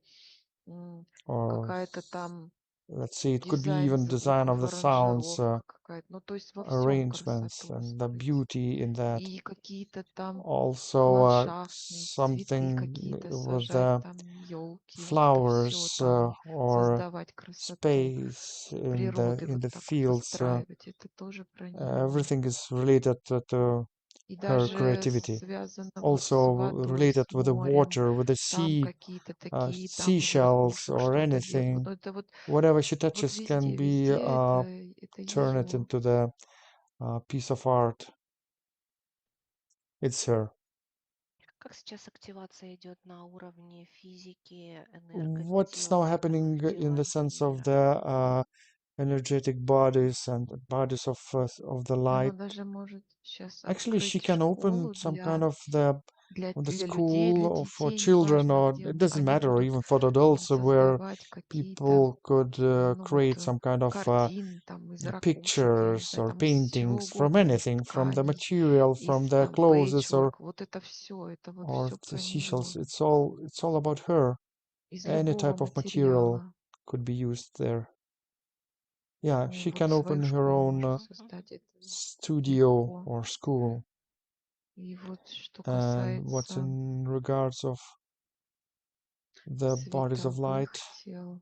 or какая-то там let's see, it could be дизайн even design of the звуков, sounds, аранжировка какая-то. Ну, то есть во всем arrangements, красоту and the раскрыть. beauty in that. И какие-то там Also, ландшафтные цветы something какие-то with сажать, the там елки, вот это все flowers там or создавать красоту space природы, in вот the так вот fields. выстраивать. Это тоже про нее. Everything is related to И her даже creativity. связано вот с Also водой, related с with the морем. water, with the Там sea, какие-то такие, там в seashells, лягушек or что-то делать. anything. Вот это вот, Whatever she вот touches can везде, be везде это turn it ее. into the piece of art. It's her. Как сейчас активация идет на уровне физики, What's now энерготел, happening in the тела sense и of the energetic bodies and bodies of the Она light? даже может сейчас Actually, she открыть can open школу some kind of the для людей, school для or for детей, children, неважно, or где it doesn't они matter, or будут even for the adults, where создавать какие-то, people could ну вот, create some kind of картины там из ракушек, я не pictures знаю, or там из чего paintings from угодно, из anything, from the тканей, material, from из the там clothes, пейчворк, вот это вот or все the про seashells. нее. It's all about her. Из Any любого type of material материала. could be used there. Yeah, И she вот can open свою her школу own может создать, это studio легко. or school. И вот что And what's касается in regards of the bodies of light? световых тел,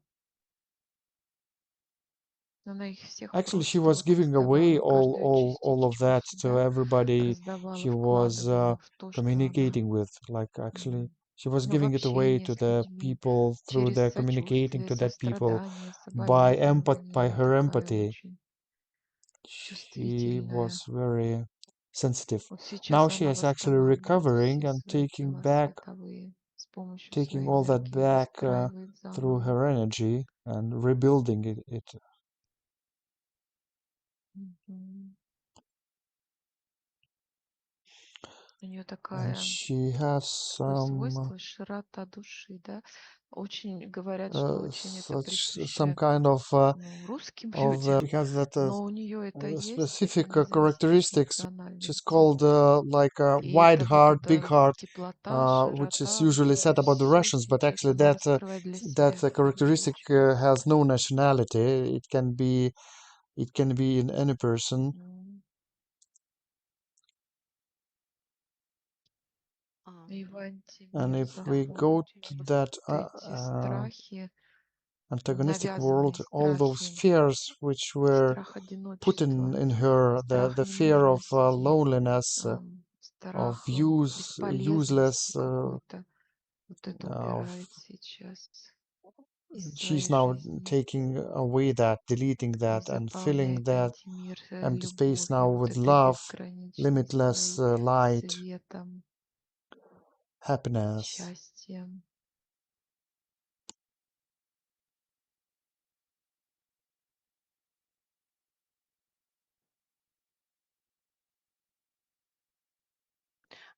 она их всех Actually, she просто was вот giving away раздавала, all каждую all all of частичку that to себя everybody раздавала, she was вкладывала в то, что она communicating with. Like actually, she was ну, в giving it away общении to с the людьми, people through через the communicating сочувствие, to that people сострадание, by соболезнование, her такая empathy. очень She чувствительная. was very sensitive. Вот Now сейчас she она is actually восстанавливает recovering все and свои тела световые с помощью taking своей all that энергии, back выстраивает through заново. her energy and rebuilding it. Мгм. У нее And такая she has такое some свойство широта души, да. Очень говорят, что очень это some присуще kind ну, русским of людям, she has that но у нее это есть, это specific независимо от characteristics, which is национальности. called like a И wide это вот heart, big эта heart, теплота, which is широта, вот usually это said about the все Russians, but сейчас actually она раскрывает для that себя. И это characteristic очень классно. has no nationality. It can be in any person. М. А, И в And антимир if we да, go заходит. to антимир. Вот that эти страхи, antagonistic world, навязанные all those страхи, fears which were страх put одиночества, in her, страх the fear of ненужности, loneliness, of страх useless, бесполезности какой-то. Вот это of убирает сейчас из she's своей now жизни taking away that, deleting и that, and filling заполняет that антимир empty space now любовью, вот with этой love, безграничной limitless своей, light, светом, happiness. счастьем.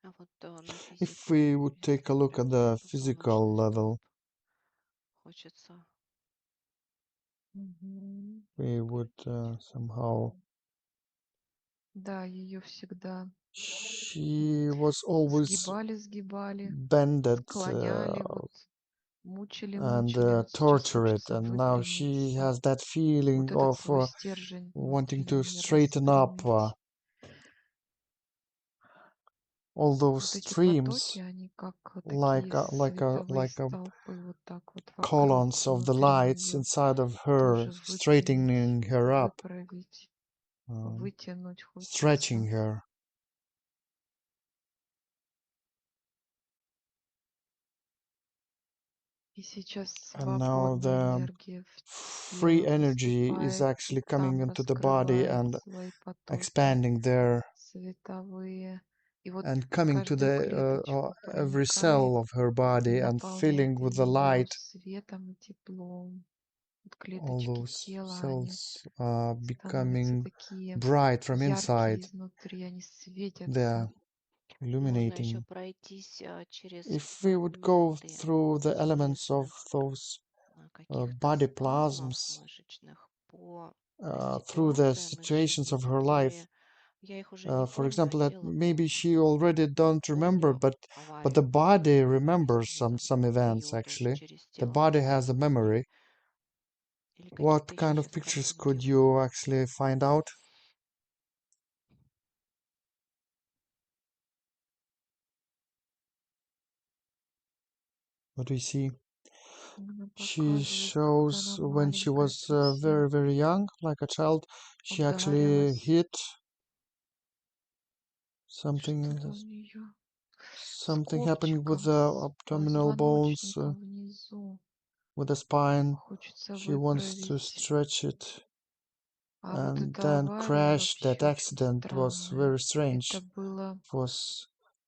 А вот на If физику we would take a look at прям the заложить physical level, хочется. Мгм. we would somehow. Да, ее всегда She was always сгибали, bended склоняли, вот мучили, and мучили. Вот сейчас tortured, хочется and now she выпрямиться. has that feeling Вот этот of свой стержень wanting to внутренний straighten up распрямить. all those Вот эти потоки, streams они как like такие a, like a световые like a столпы, вот так вот columns вокруг, of the внутри lights нее inside of her, тоже выпрямить, straightening her up, выправить, um, вытянуть stretching хочется. her. И сейчас And now свободная the энергия в free тело energy is поступает и actually coming там into the body раскрывает and свои потоки expanding there. световые, И вот and coming to каждую the клеточку every проникает cell of her и body and filling наполняет with the ее light. светом и теплом. Вот All клеточки those тела, они cells are становятся becoming такие bright from яркие inside. изнутри, они They светятся. are Можно еще illuminating. пройтись через If we would go фрагменты through the elements of телесных those каких-то body спазмов plasms, мышечных по through the ситуациям из situations жизни, of her life, которые я их уже не for помню, а example, that тело maybe помнит. she already don't remember, Помню but the аварию, body связанную remembers с some мозгом, events ее тоже actually. через The тело body has a носит. memory. Или какие-то What еще kind of сейчас pictures could картинки. you actually find out? What do you see? Она She показывает, когда shows она when she маленькая was very, совсем very young, like a child, she actually ударилась. hit Что-то something. у nее с Something happened with копчиком, the с abdominal bones, позвоночником внизу. with the spine. Хочется She wants to выправить. stretch it, А вот and эта then авария crash. That вообще очень accident was странная. very Это strange. было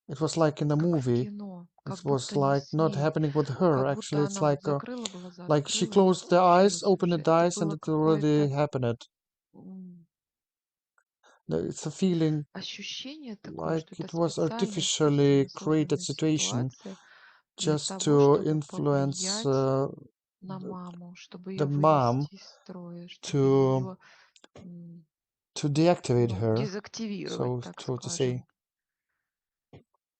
It was like in a как в movie. кино, It как was будто не like с not ней, happening with her. как Actually, будто it's она вот like закрыла глаза, like she закрыла, и closed the eyes, включилась opened уже. the Это eyes, and было it already какое-то happened. It's a feeling ощущение такое, like что это it was специально искусственно artificially created созданная situation ситуация для just того, to чтобы influence повлиять на маму, чтобы the ее mom вывести из строя, чтобы to ее deactivate ну, her, дезактивировать, so так to say. скажем.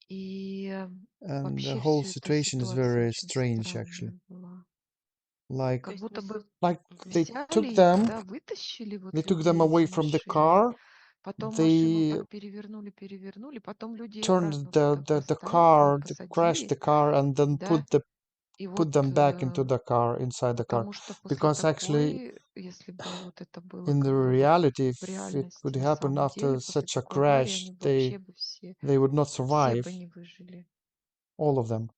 И And the вообще whole все эта situation is ситуация very очень strange, actually. странная была. Like То Как есть будто бы Мгм. they взяли took их, them, да, вытащили вот they took them людей из away from the машины, car. потом машину They так перевернули, перевернули, потом людей turned обратно вот это the поставили, car, crashed посадили, the car, and then да, и вот put them back into the car, inside the car. потому что после Because actually, такой, если бы вот это было in the как бы вот reality, if в it would реальности, на happen самом деле, after после such a такой аварии crash, они they вообще бы they would not все survive, бы не выжили. all of them.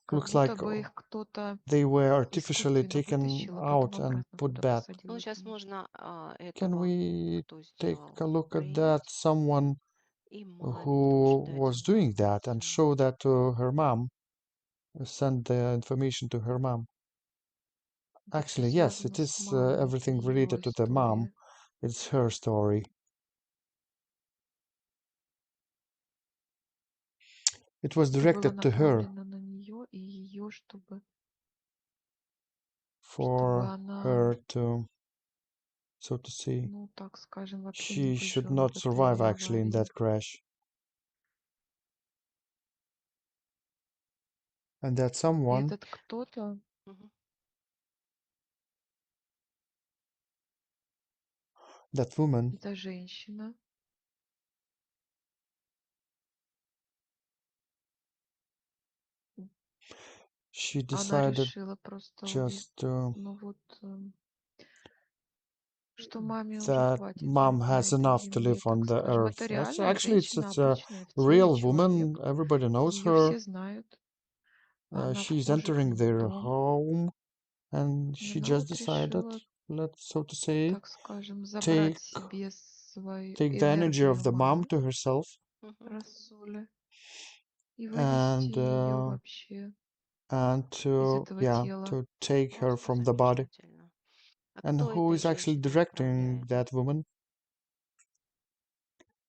Как Looks будто like бы их кто-то they were artificially искусственно taken вытащил, а потом out and обратно put туда back. посадил Ну, в сейчас эту машину. можно Can этого, we кто take сделал, a look at that? проявить. Someone И маме тоже who дать was doing that and информацию. show that to her mom, send the information to her mom. Это все Actually, yes, it связано с is мамой, это everything related ее to the mom. история. It's her story. It was Это было directed to her направлено на нее и ее, чтобы for она, her to, so to say, ну, так скажем, вообще не she should выжила not в этой survive actually in аварии. that crash. And that И someone, этот кто-то, Мгм. that woman, эта женщина, she она decided решила просто, just ну вот, что маме уже that хватит mom жить на has этой enough to земле, live on так the скажем. earth. Это It's реальная actually женщина, it's a обычная, в теле real woman. человек. Everybody knows Ее her. все знают. Она She's вхожа к entering ним в their дом. home, and И she она just вот decided, решила, let's so to say, так скажем, забрать take себе свою take the energy of энергию the mom мамы, to herself, Мгм. рассоле, и вывести and ее вообще из to этого тела. to take Ну, her это from the body. замечательно. А And кто who этой is actually женщиной directing управляет? that woman?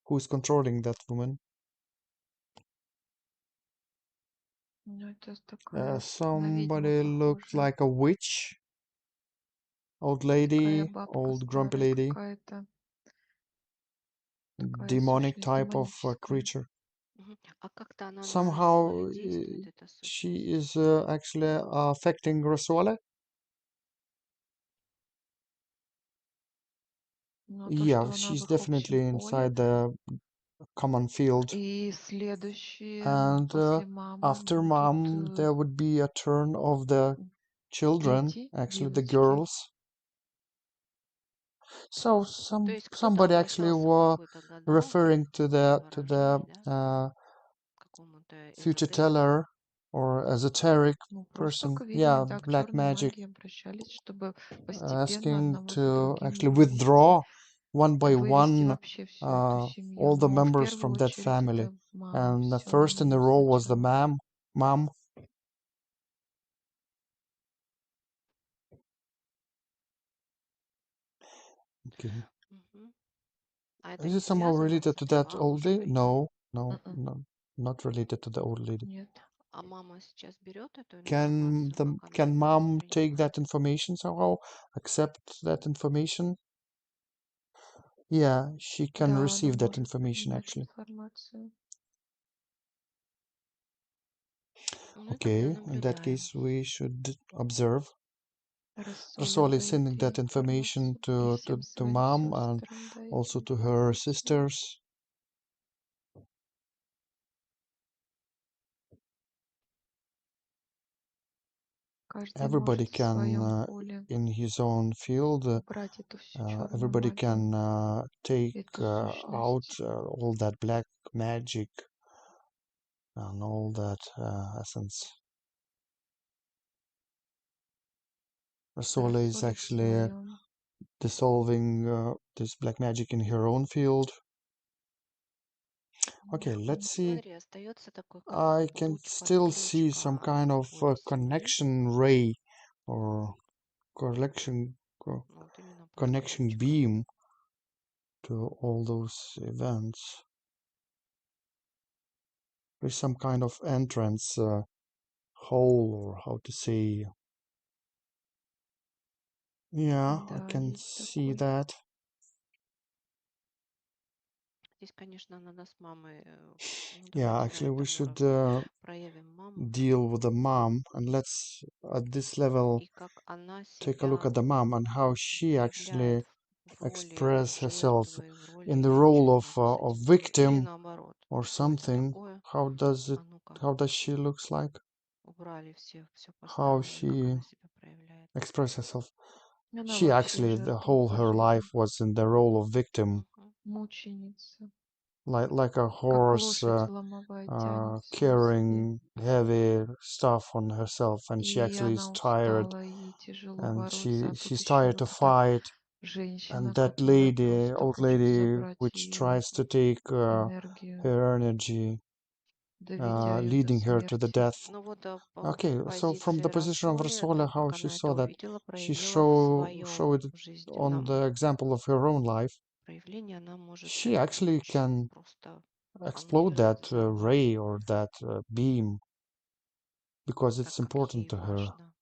Who is controlling that woman? Ну, это такая на ведьму Somebody looked похожая. like a witch, old Такая lady, бабка old grumpy старая lady, какая-то. Такая demonic сущность type of демоническая. creature. Мгм. А как-то она на Somehow Расуле действует, эта she сущность? is actually affecting Rasuale. Но то, Yeah, что она в she's их общем definitely поле. inside the common field. И следующие And после мамы after будут mom, there would be a turn of the children, дети, actually the девочки. girls. So То есть кто-то somebody actually обращался к were какой-то гадалке, referring как to вы the выражались, да? Какому-то future эзотерику. teller or esoteric Ну, просто person, к ведьме, yeah, да, к black черной magic, магии обращались, чтобы постепенно asking одного за to другим actually их вывести withdraw one by Вывести one вообще всю эту all семью. the Но в members первую from that очередь family. это мама. And the Все на first in the нее row was the сначала. mom. Okay. Мгм. А это Is не it somehow связано related с to that old lady? бабушкой? No, М-м. no, not related to the old lady. Нет. А мама сейчас берет эту Can информацию, как она can ее mom take воспринимает? that information somehow? Accept that information? Yeah, she can Да, она receive that может information принимать actually. информацию. Ну и тогда Okay, in that наблюдаем. case, we should observe. Рассоля Rasol is sending дает ей that information информацию. И всем to своим mom and сестрам дает also to her информацию. sisters. Каждый Everybody может в can, своем поле in his own field, убрать эту всю черную everybody магию, can take эту out сущность. all that black magic and all that essence. Rasol is Рассоли в actually своем. dissolving this black magic in her own field. Okay, let's see. Смотри, остается такой как I can луч still see some подключка kind в of поле семьи. connection ray or connection Ну вот именно connection подключка. beam to all those events. There's some kind of entrance hole, or how to say. Yeah, I Да, can есть see такой. that. Здесь, конечно, надо с мамой, ну Yeah, давайте на actually, we этом should уровне проявим маму. deal with the mom, and let's at this level И как она take a look at себя the mom and how she проявляет actually в роли express herself жертвы, в in роли the role женщины вот с of этим полем. Или victim наоборот, or какое-то something. такое. А ну-ка, How does she looks like? убрали все How постороннее, как she она себя проявляет. express herself? Она She вообще actually the жертва whole по her life жизни. was in the role of victim, Мгм. Мученица. like a Как horse лошадь ломовая тянет все на себе. carrying heavy stuff on herself, and she И actually is она tired, устала, и ей тяжело and бороться. А тут she's еще tired to вот эта fight. And женщина, that которая lady, просто old хочет lady, забрать which ее tries to take энергию, her energy, доведя ее до leading her to the смерти. death. Ну вот Okay, с so from позиции the position of Рассоли, Rasola, да, how как she она saw это that, увидела, she проявила в showed своем it on the жизненном example of her own life. проявлении. Она может She этот actually луч can просто explode аннулировать, that взорвать. ray or that beam because Так it's как important ей to her. важно.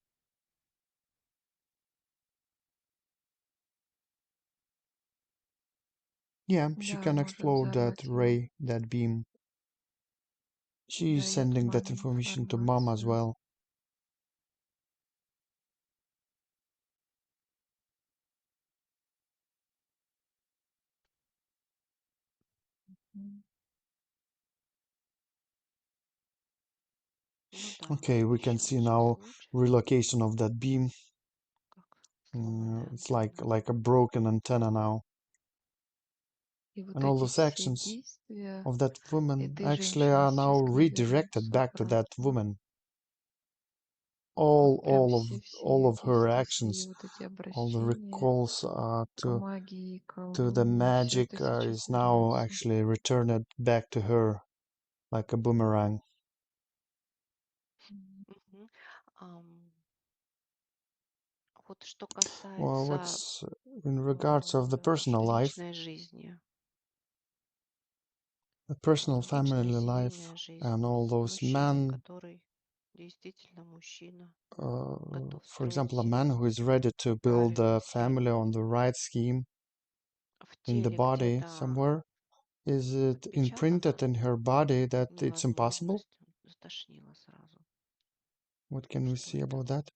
Yeah, she Да, can может explode that взорвать его, ray, that beam. She's дает sending that маме information to mom as информацию. well. М. Ну да, Okay, we can еще see сейчас now луч, relocation of that beam. как сломанная It's антенна. like a broken antenna now. И вот And all эти those все actions действия of that woman этой actually женщины are now сейчас как redirected вернутся back to that обратно. woman. Вот прям все All ее of her действия, все ее actions, вот эти all the обращения recalls к магии, к to the колдунье, все magic это сейчас is now вернется. actually returned back to her like a boomerang. М. Мгм. Вот что Well, касается what's in regards of the personal life, личной жизни, the personal личная family life, семейная жизнь and all с those мужчиной, men, который действительно мужчина, готов for строить example, a man семью who is ready to в build a правильной family схеме, on the right scheme в in the теле body где-то somewhere, is it imprinted отпечатано in her body that it's impossible? невозможность, затошнило сразу. What can we Что see это? about that?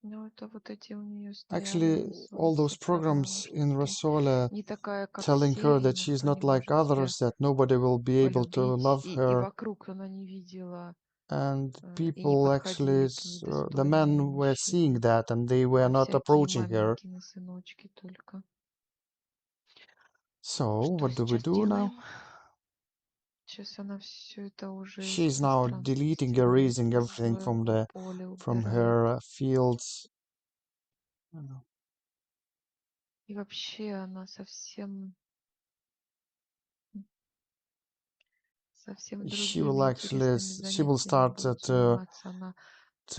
Ну, это вот эти у нее стояли Actually, на all those солнце programs программы, in что Rosole не такая, как telling все, her и that she's никто не not like может тебя others, that nobody will be able to полюбить, love и her, вокруг она не видела, and и не people actually, подходили к ней the достойные men were seeing мужчины, that and they were а not всякие approaching her. маменькины сыночки только. So, Что what do we сейчас do now? делаем? Сейчас она все это уже из She's now пространства deleting, стирает, erasing из everything своего поля from убирает. her fields. И вообще она совсем She другими will actually интересными she will занятиями start будет to заниматься. Она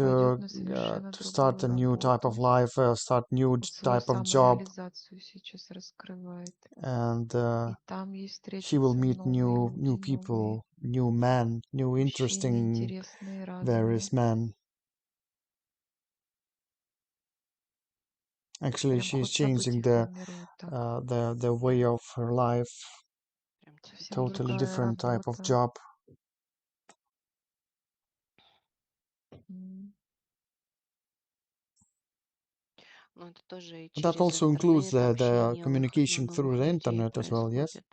пойдет на to совершенно start другую a new type of работу. life, start new Вот свою type of job, самореализацию сейчас раскрывает. and И там ей she will встретятся meet новые new люди, новые, people, new men, new мужчины interesting интересные, разные. various men. Actually, Прям she's ход событий changing формирует так. the way of her life, Прям Совсем totally другая different type of работа. job. М. Но это тоже и That через also includes интернет the общение у них communication на through новых the людей internet as well, yes? происходит.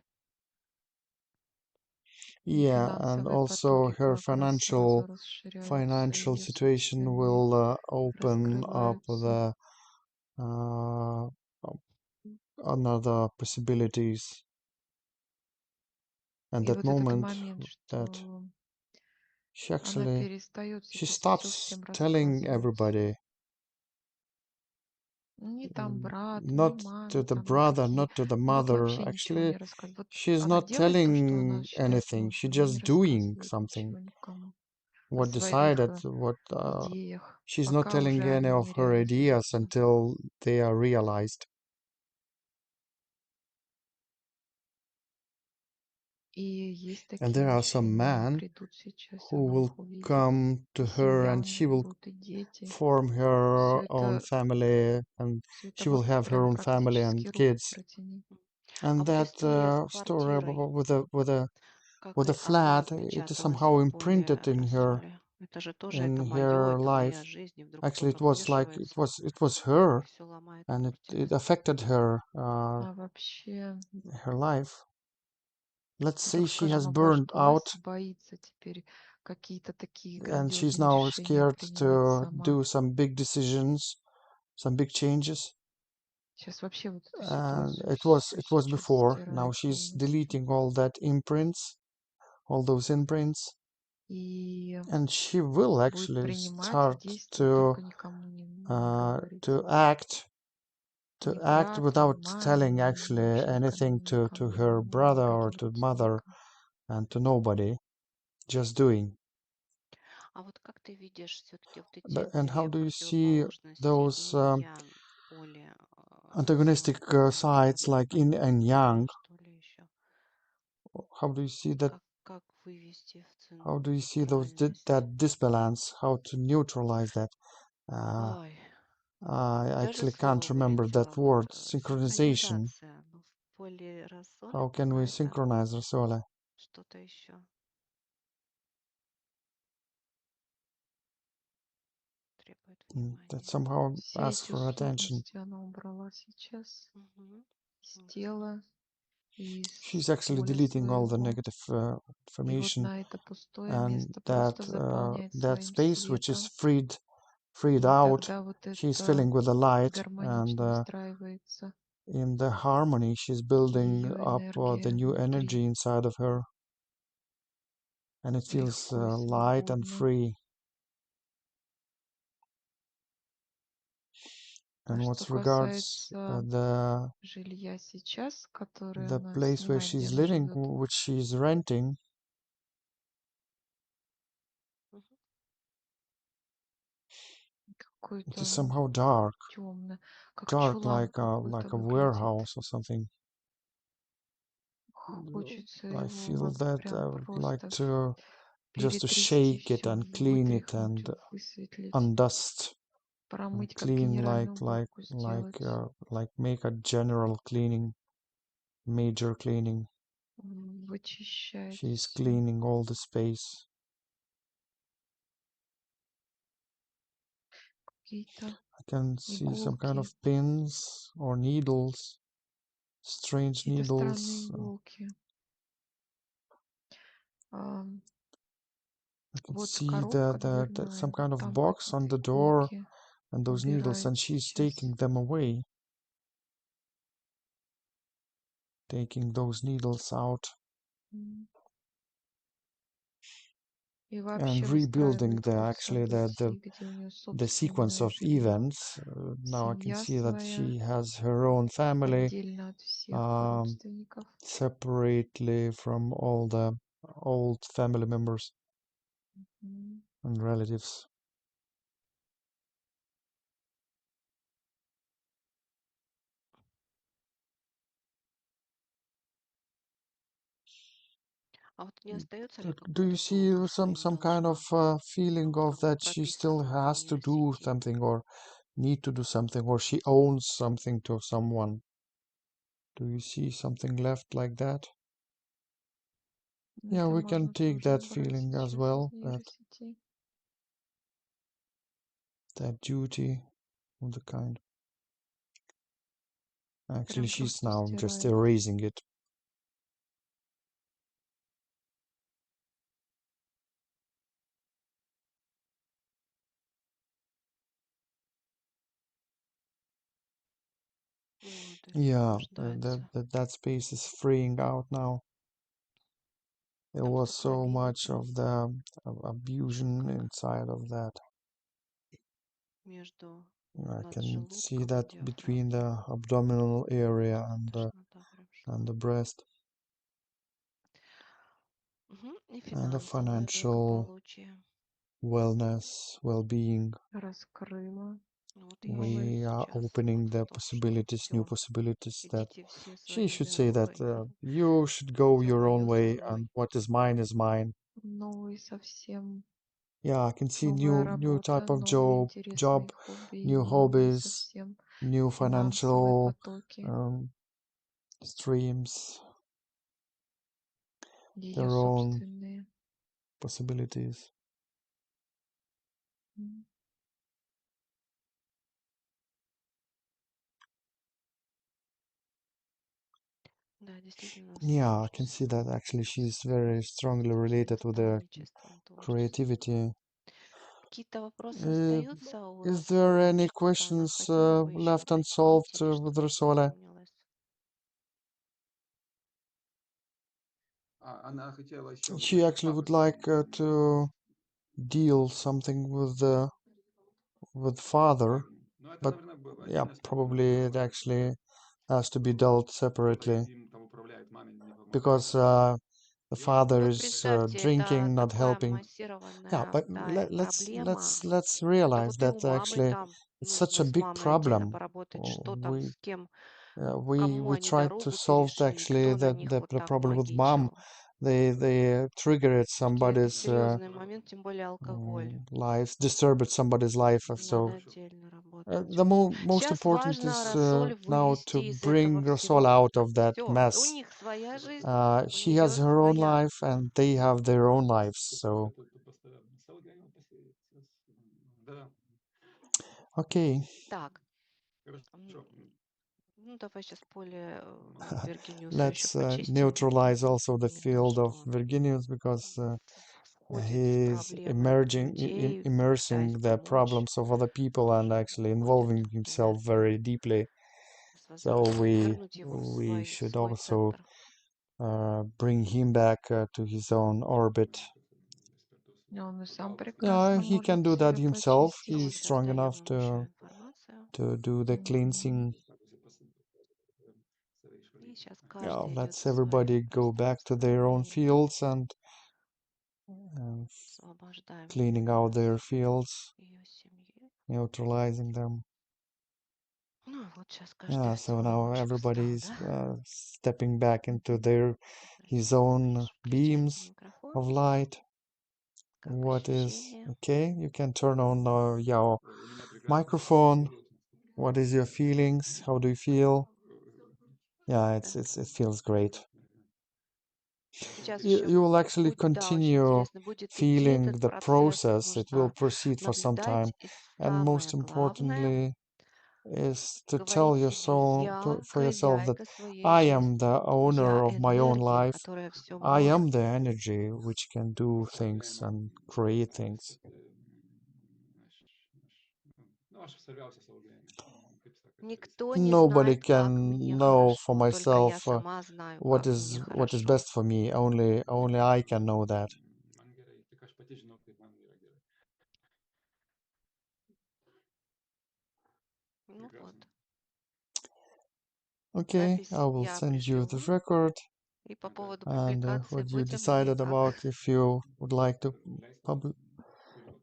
И Yeah, and финансовые also потоки her как раз сразу расширяются, financial и situation собственные will open up раскрываются. the another possibilities. And И that вот этот moment момент, that что she она actually перестает she сейчас все stops всем telling рассказывать. everybody, Ни там брату, ни not to маме, the там brother, никакие. not to the Ну вот mother. вообще ничего Actually, не рассказывает. Вот she's она not делает то, что она telling считает anything. She's нужным, но не just doing рассказывает something. ничего никому о What своих decided, what идеях, she's not пока уже telling any они of не her ideas реализуются. until they are realized. И есть And такие there are some мужчины, они men придут сейчас, who она will их увидит. come И to her and семья у she них will будут, и дети. form her Все own это, family and все это she will вот have her прям own family and практически руку kids. протяни. А And вот that история с story квартирой, как with a она flat, it is отпечаталась somehow в imprinted поле рассоле? Это же тоже это мое, her это моя life. жизнь, и вдруг Actually, кто-то it was like вмешивается it was и her, все ломает, and портит. it affected her А вообще, her life. Let's say так she скажем, has burned out обожглась, боится теперь какие-то такие and she's грандиозные now решения scared принимать to сама. do some big decisions, some big changes. Сейчас вообще вот эту And ситуацию it всю was сейчас before. Now стирает she's полностью. deleting all that imprints, all those imprints, И and she will будет actually принимать и start действовать, только никому не говорить. to act Ни брату, ни without маме, telling ни actually вообще anything никому, to her ни brother or никаким to mother родственникам. and to nobody, just doing. А вот как ты видишь все-таки вот эти And how две do you see противоположности, those инь и ян, поле antagonistic эмоциональное, sides like yin and yang? что ли еще? How do you see that? Как вывести в How do you see those центральность? that disbalance? How to neutralize that? Ой, I даже actually can't слово remember that вылетело. Вот word. Synchronization. синхронизация. Но в поле рассоле How can we какая-то, synchronize Rasole? что-то еще требует That внимания. somehow Все asks эти for attention. сущности она убрала сейчас Мгм. из Мгм. тела, из She's actually поля deleting all the своего. negative И вот information, на это пустое and место просто заполняет that своим space which is светом. freed И out, тогда вот she's это filling with the light, and гармонично встраивается in the harmony she's building ее up the энергия new energy внутри. inside of her, and it feels Легко и light and свободно. free. А And что what regards касается жилья сейчас, которое the она place where снимает, где she's она living, живет, which she's renting, Мгм. it какое-то is somehow dark, темное, как чулан какой-то like a выглядит. warehouse or something. Хочется I его feel вот that I прям would like просто to just to перетрясти shake it все, and clean it вытряхнуть, and высветлить, undust and промыть, как clean генеральную уборку сделать, like make a general cleaning, major cleaning. вычищать She's все. cleaning all the space. Какие-то I can see some kind иголки, of pins or needles, strange какие-то странные needles. иголки. А, I can Вот see коробка some дверная, вот kind of там box on какие-то the door иголки and those needles, убирает and she's сейчас. taking those needles out. М. И and вообще rebuilding выстраивает the круг actually событий, где у нее the sequence собственная of жизнь, events. Now I can семья see that своя, she has her own family, отдельно от всех um, родственников. separately from all the old family members М. and relatives. А вот не остается ли Do you какое-то see долга, что им some kind of должна? feeling Ну, of как that she still прописано в has to do нейросети. something or need to do something or she owns something to someone? Do you see something left like that? Yeah, Это we can можно take тоже that брать feeling as сейчас well, из нейросетей. that duty of the kind. Actually, Прям she's просто now just стирает. erasing it. Вот, и Yeah, освобождается. that space is freeing out now. There Там was все so пробито much прям, of the abusion как inside of that. между I над can see желудком и that between диафрагмой. the abdominal area Тошнота прям шла. and the breast Мгм. И and the финансовое financial благополучие. wellness, well-being. Раскрыла. Вот я ей We are сейчас opening вот the то, что possibilities, new все, possibilities that идите все she своими should say that дорогами. you should go Все your own мое со way and мной. what is mine is mine. Новый совсем, Yeah, I can see новая new работа, type of новые job, интересные хобби и new новые hobbies, совсем new финансовые financial потоки, streams, ее their own собственные. possibilities. М. Да, действительно, Yeah, I can see that actually she's very strongly таким related to the наставничеством, творчеством. creativity. Какие-то вопросы Uh, остаются у is there Росоли? any Что-то она questions хотела бы еще left уточнить unsolved или with что-то Rosole? запомнилось? Она хотела еще She насчет actually папы would like поговорить. to deal something with father, Ну, это, but наверное, yeah, отдельная история. probably it actually has to be dealt Кто-то separately им там управляет, маме не помогает. because the И он father Ну, is представьте, это drinking, not такая helping. Yeah, массированная but проблема. let's Это realize вот и that у мамы actually там it's such нужно a с big мамой отдельно problem. поработать, что там We с кем, we кому we они tried to дорогу solve перешли, actually кто на that них вот the так problem with mom. магичил. They triggered Все-таки это somebody's серьезный момент, тем более алкоголь. lives, disturbed somebody's life. So Надо отдельно работать. the most Сейчас important важно is Рассоль now to вывести из этого bring Rosol всего. out of that Все, у mess. них своя жизнь, у She has нее her own своя. life and they have their own lives. So Да, okay, Так, хорошо. ну давай сейчас поле Виргиниуса еще let's почистим, neutralize also the именно field of что Virginius because входит в he's проблемы emerging, людей, immersing пытаясь the помочь, problems of other people and тоже actually входит involving himself энергия very deeply. с So возможностью вернуть его в we should свой also центр. bring him back to his own orbit. И он и сам Yeah, прекрасно he can может do that себя himself. А He's вот почистить. сейчас strong даем enough ему еще информацию. to do the Мгм. cleansing. И сейчас Yeah, каждый идет let's в свое everybody go back to пространство their own времени. fields and Освобождаем cleaning out their Рассоль, fields, ее семью. neutralizing them. Ну вот сейчас каждый Yeah, в so свой now лучик встал, everybody's да? stepping back into Мгм. his Сейчас own включайте beams микрофон. of light. Как What is ощущения? okay? You can turn on your microphone. What is your feelings? How do you feel? Yeah, Да. it feels great. Сейчас You, еще you will actually будет, да, очень continue интересно будет идти feeling этот the процесс. process. It will Нужно proceed for some time. наблюдать. И And самое most главное, importantly is to tell говорить your себе, soul я for yourself that хозяйка своей I am жизни. the Я owner of my own энергия, life. которая все I может. am the energy which can do things and create things. Никто не Nobody знает, как can мне know for хорошо, только я myself сама знаю, what как мне is хорошо. best for me. Only I can know that. Ну вот, Прекрасно. Okay, запись I will я send you the пришлю. record И по Да. поводу and публикации what you будем decided никак. about if you would like to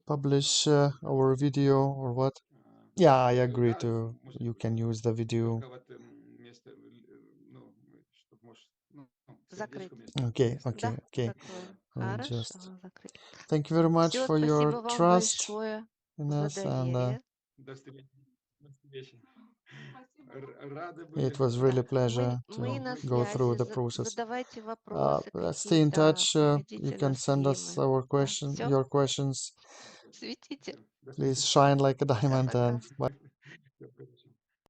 publish our video or what. Yeah, I agree Да, to. может, You can use the video. только в этом месте, ну, чтобы, может, ну, Закрыть. сердечко Okay, вместо. okay, Да, okay. закроем. We'll Хорошо, just закрыть. thank you very much Все, for your спасибо вам trust большое in за us, and доверие. До встречи. До встречи. Рады it были. was really a Да, pleasure мы to на go through связи. the process. Задавайте вопросы Stay in какие-то, touch. You приходите на can send us стримы. our Да, question, все, your questions. светите. До Please встречи. shine like a diamond, Пока-пока. and bye.